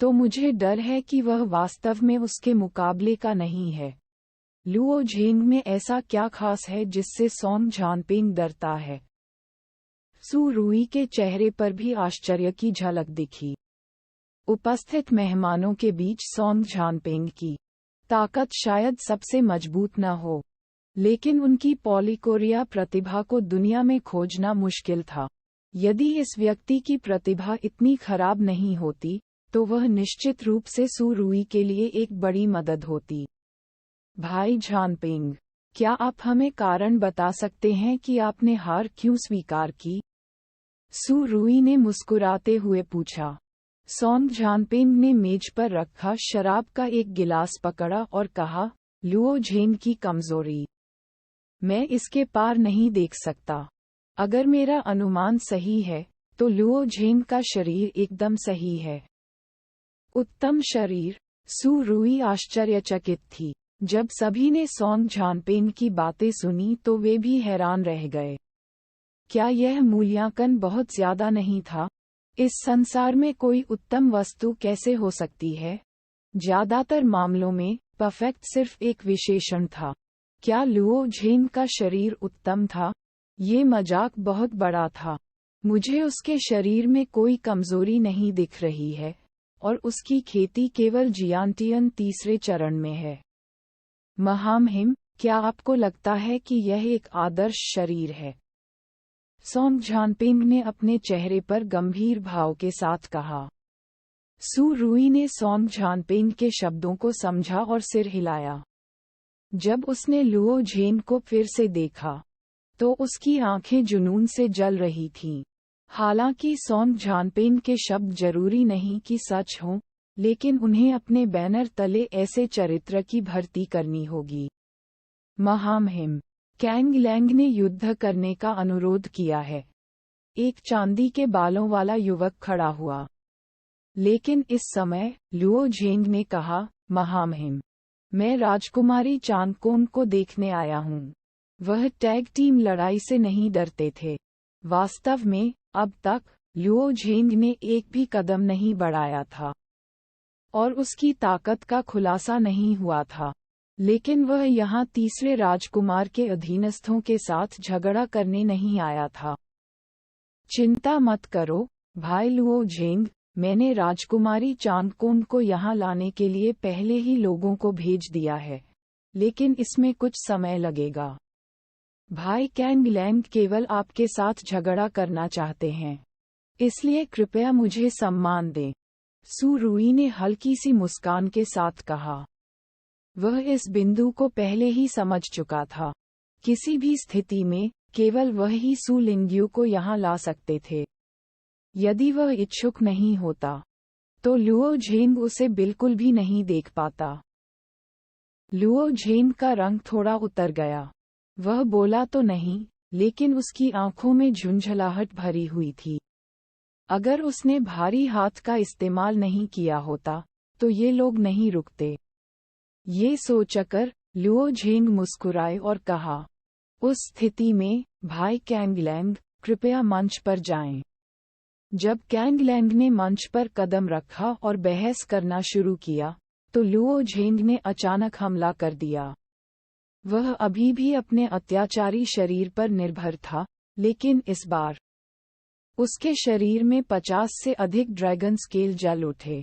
तो मुझे डर है कि वह वास्तव में उसके मुकाबले का नहीं है। लुओ झेंग में ऐसा क्या खास है जिससे सोंग झानपेन डरता है? सू रुई के चेहरे पर भी आश्चर्य की झलक दिखी। उपस्थित मेहमानों के बीच सोंग झानपेन की ताकत शायद सबसे मजबूत न हो, लेकिन उनकी पॉलीकोरिया प्रतिभा को दुनिया में खोजना मुश्किल था। यदि इस व्यक्ति की प्रतिभा इतनी खराब नहीं होती, तो वह निश्चित रूप से सू रुई के लिए एक बड़ी मदद होती। भाई झानपेंग, क्या आप हमें कारण बता सकते हैं कि आपने हार क्यों स्वीकार की? सू रुई ने मुस्कुराते हुए पूछा। सोंग झानपेंग ने मेज पर रखा शराब का एक गिलास पकड़ा और कहा, लुओ झेन की कमजोरी। मैं इसके पार नहीं देख सकता। अगर मेरा अनुमान सही है, तो लुओ झेन का शरीर एकदम सही है। उत्तम शरीर? सू रुई आश्चर्यचकित थी। जब सभी ने सोंग झानपेंग की बातें सुनी तो वे भी हैरान रह गए। क्या यह मूल्यांकन बहुत ज्यादा नहीं था? इस संसार में कोई उत्तम वस्तु कैसे हो सकती है? ज्यादातर मामलों में, परफेक्ट सिर्फ एक विशेषण था। क्या लुओ झेन का शरीर उत्तम था? ये मजाक बहुत बड़ा था। मुझे उसके शरीर में कोई कमजोरी नहीं दिख रही है, और उसकी खेती केवल जियांटियन तीसरे चरण में है। महामहिम, क्या आपको लगता है कि यह एक आदर्श शरीर है? सोंग झानपेंग ने अपने चेहरे पर गंभीर भाव के साथ कहा। सू रुई ने सोंग झानपेंग के शब्दों को समझा और सिर हिलाया। जब उसने लुओ झेन को फिर से देखा, तो उसकी आंखें जुनून से जल रही थीं। हालांकि सोंग झानपेंग के शब्द जरूरी नहीं कि सच हों, लेकिन उन्हें अपने बैनर तले ऐसे चरित्र की भर्ती करनी होगी। महामहिम, कैंग लैंग ने युद्ध करने का अनुरोध किया है। एक चांदी के बालों वाला युवक खड़ा हुआ। लेकिन इस समय, लुओ झेंग ने कहा, महामहिम, मैं राजकुमारी चांगकोन को देखने आया हूँ। वह टैग टीम लड़ाई से नहीं डरते थे। वास्तव में अब तक लुओ झेंग ने एक भी कदम नहीं बढ़ाया था और उसकी ताकत का खुलासा नहीं हुआ था, लेकिन वह यहाँ तीसरे राजकुमार के अधीनस्थों के साथ झगड़ा करने नहीं आया था। चिंता मत करो भाई लुओ झेंग, मैंने राजकुमारी चांगकोन को यहाँ लाने के लिए पहले ही लोगों को भेज दिया है, लेकिन इसमें कुछ समय लगेगा। भाई कैंग लैंग केवल आपके साथ झगड़ा करना चाहते हैं, इसलिए कृपया मुझे सम्मान दें। सु रुई ने हल्की सी मुस्कान के साथ कहा। वह इस बिंदु को पहले ही समझ चुका था। किसी भी स्थिति में केवल वह ही सु लिंग्यू को यहाँ ला सकते थे। यदि वह इच्छुक नहीं होता तो लुओ झेंग उसे बिल्कुल भी नहीं देख पाता। लुओ झेंग का रंग थोड़ा उतर गया। वह बोला तो नहीं, लेकिन उसकी आंखों में झुंझलाहट भरी हुई थी। अगर उसने भारी हाथ का इस्तेमाल नहीं किया होता तो ये लोग नहीं रुकते। ये सोचकर लुओ झेंग मुस्कुराए और कहा, उस स्थिति में भाई कैंगलैंग कृपया मंच पर जाएं। जब कैंगलैंग ने मंच पर कदम रखा और बहस करना शुरू किया तो लुओ झेंग ने अचानक हमला कर दिया। वह अभी भी अपने अत्याचारी शरीर पर निर्भर था, लेकिन इस बार उसके शरीर में 50 से अधिक ड्रैगन स्केल जल उठे।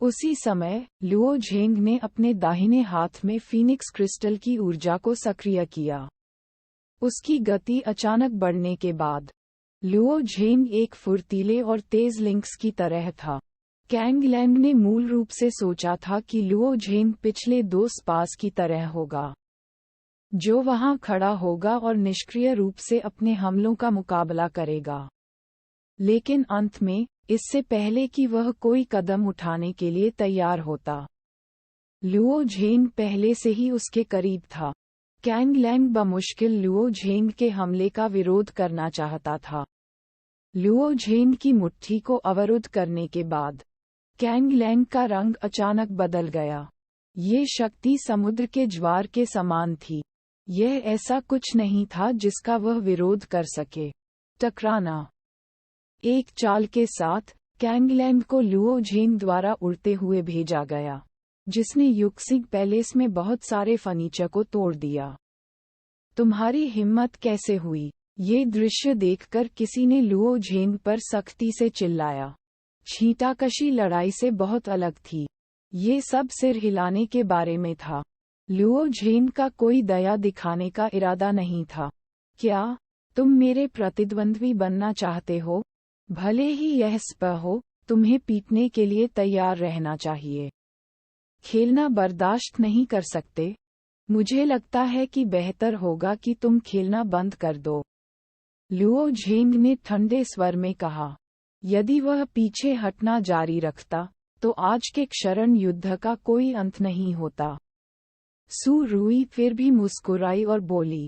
उसी समय लुओ झेंग ने अपने दाहिने हाथ में फीनिक्स क्रिस्टल की ऊर्जा को सक्रिय किया। उसकी गति अचानक बढ़ने के बाद लुओ झेंग एक फुर्तीले और तेज लिंक्स की तरह था। कैंगलैंग ने मूल रूप से सोचा था कि लुओ झेंग पिछले 2 स्पास की तरह होगा, जो वहां खड़ा होगा और निष्क्रिय रूप से अपने हमलों का मुकाबला करेगा। लेकिन अंत में, इससे पहले कि वह कोई कदम उठाने के लिए तैयार होता, लुओ झेंग पहले से ही उसके करीब था। कैंगलैंग बमुश्किल लुओ झेंग के हमले का विरोध करना चाहता था। लुओ झेंग की मुट्ठी को अवरुद्ध करने के बाद कैंगलैंग का रंग अचानक बदल गया। ये शक्ति समुद्र के ज्वार के समान थी। यह ऐसा कुछ नहीं था जिसका वह विरोध कर सके। टकराना। एक चाल के साथ कैंगलैंग को लुओ झेंग द्वारा उड़ते हुए भेजा गया, जिसने युक्सिंग पैलेस में बहुत सारे फर्नीचर को तोड़ दिया। तुम्हारी हिम्मत कैसे हुई? ये दृश्य देखकर किसी ने लुओ झेंग पर सख्ती से चिल्लाया। छींटाकशी लड़ाई से बहुत अलग थी। ये सब सिर हिलाने के बारे में था। लुओ झेंग का कोई दया दिखाने का इरादा नहीं था। क्या तुम मेरे प्रतिद्वंद्वी बनना चाहते हो? भले ही यह स्पष्ट हो, तुम्हें पीटने के लिए तैयार रहना चाहिए। खेलना बर्दाश्त नहीं कर सकते? मुझे लगता है कि बेहतर होगा कि तुम खेलना बंद कर दो, लुओ झेंग ने ठंडे स्वर में कहा। यदि वह पीछे हटना जारी रखता तो आज के क्षरण युद्ध का कोई अंत नहीं होता। सु रुई फिर भी मुस्कुराई और बोली,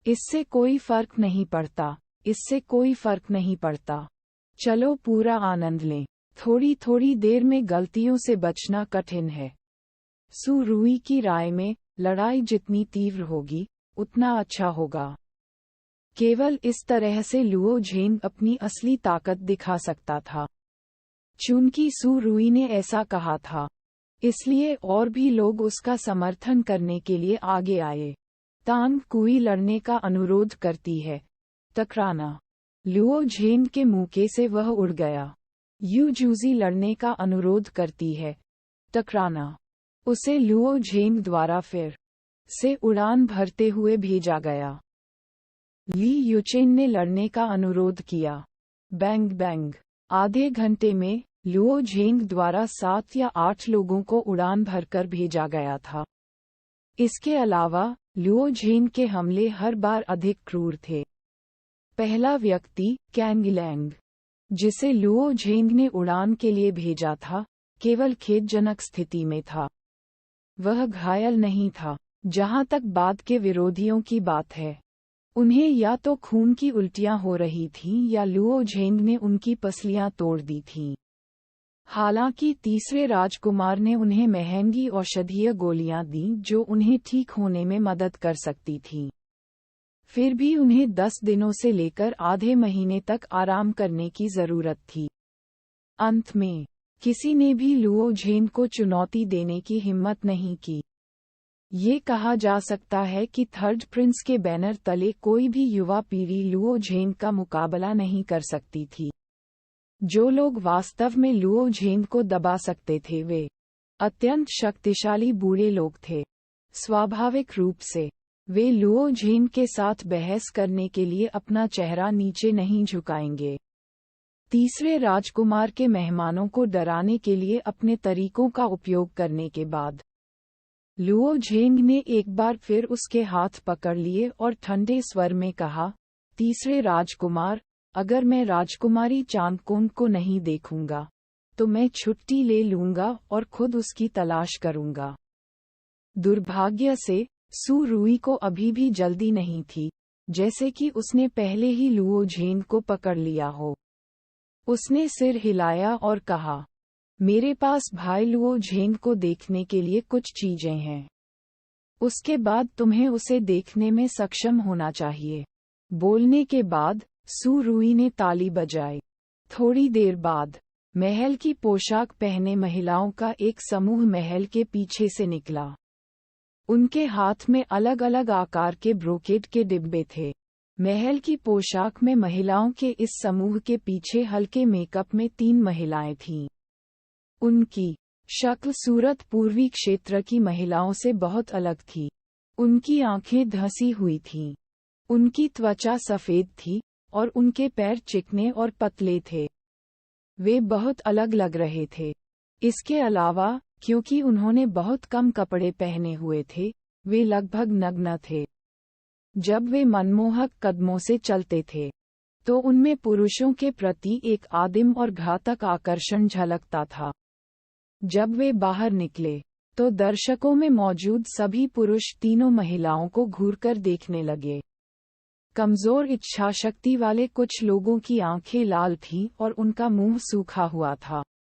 इससे कोई फर्क नहीं पड़ता, इससे कोई फर्क नहीं पड़ता। चलो पूरा आनंद लें। थोड़ी थोड़ी देर में गलतियों से बचना कठिन है। सु रुई की राय में लड़ाई जितनी तीव्र होगी उतना अच्छा होगा। केवल इस तरह से लुओ झेंग अपनी असली ताकत दिखा सकता था। चूंकि सु रुई ने ऐसा कहा था, इसलिए और भी लोग उसका समर्थन करने के लिए आगे आए। तांग कुई लड़ने का अनुरोध करती है। टकराना। लुओ झेंग के मुके से वह उड़ गया। यू जूजी लड़ने का अनुरोध करती है। टकराना। उसे लुओ झेंग द्वारा फिर से उड़ान भरते हुए भेजा गया। ली युचेन ने लड़ने का अनुरोध किया। Bang bang. आधे घंटे में लुओ झेंग द्वारा 7 या 8 लोगों को उड़ान भरकर भेजा गया था। इसके अलावा लुओ झेंग के हमले हर बार अधिक क्रूर थे। पहला व्यक्ति कैंगलैंग, जिसे लुओ झेंग ने उड़ान के लिए भेजा था, केवल खेदजनक स्थिति में था। वह घायल नहीं था। जहां तक बाद के विरोधियों की बात है, उन्हें या तो खून की उल्टियां हो रही थीं या लुओ झेंग ने उनकी पसलियां तोड़ दी थीं। हालांकि तीसरे राजकुमार ने उन्हें महंगी औषधीय गोलियां दीं जो उन्हें ठीक होने में मदद कर सकती थीं। फिर भी उन्हें 10 दिनों से लेकर आधे महीने तक आराम करने की जरूरत थी। अंत में किसी ने भी लुओ झेन को चुनौती देने की हिम्मत नहीं की। ये कहा जा सकता है कि थर्ड प्रिंस के बैनर तले कोई भी युवा पीढ़ी लुओ झेन का मुकाबला नहीं कर सकती थी। जो लोग वास्तव में लुओ झेन को दबा सकते थे वे अत्यंत शक्तिशाली बूढ़े लोग थे। स्वाभाविक रूप से वे लुओ झेन के साथ बहस करने के लिए अपना चेहरा नीचे नहीं झुकाएंगे। तीसरे राजकुमार के मेहमानों को डराने के लिए अपने तरीकों का उपयोग करने के बाद लुओ झेंग ने एक बार फिर उसके हाथ पकड़ लिए और ठंडे स्वर में कहा, तीसरे राजकुमार, अगर मैं राजकुमारी चांगकोन को नहीं देखूंगा तो मैं छुट्टी ले लूंगा और खुद उसकी तलाश करूंगा। दुर्भाग्य से सू रुई को अभी भी जल्दी नहीं थी, जैसे कि उसने पहले ही लुओ झेन को पकड़ लिया हो। उसने सिर हिलाया और कहा, मेरे पास भाई लुओ झेन को देखने के लिए कुछ चीजें हैं। उसके बाद तुम्हें उसे देखने में सक्षम होना चाहिए। बोलने के बाद सू रुई ने ताली बजाई। थोड़ी देर बाद महल की पोशाक पहने महिलाओं का एक समूह महल के पीछे से निकला। उनके हाथ में अलग अलग आकार के ब्रोकेड के डिब्बे थे। महल की पोशाक में महिलाओं के इस समूह के पीछे हल्के मेकअप में 3 महिलाएं थीं। उनकी शक्ल सूरत पूर्वी क्षेत्र की महिलाओं से बहुत अलग थी। उनकी आंखें धंसी हुई थीं। उनकी त्वचा सफेद थी और उनके पैर चिकने और पतले थे। वे बहुत अलग लग रहे थे। इसके अलावा, क्योंकि उन्होंने बहुत कम कपड़े पहने हुए थे, वे लगभग नग्न थे। जब वे मनमोहक कदमों से चलते थे, तो उनमें पुरुषों के प्रति एक आदिम और घातक आकर्षण झलकता था। जब वे बाहर निकले, तो दर्शकों में मौजूद सभी पुरुष तीनों महिलाओं को घूरकर देखने लगे। कमजोर इच्छाशक्ति वाले कुछ लोगों की आंखें लाल थीं और उनका मुंह सूखा हुआ था।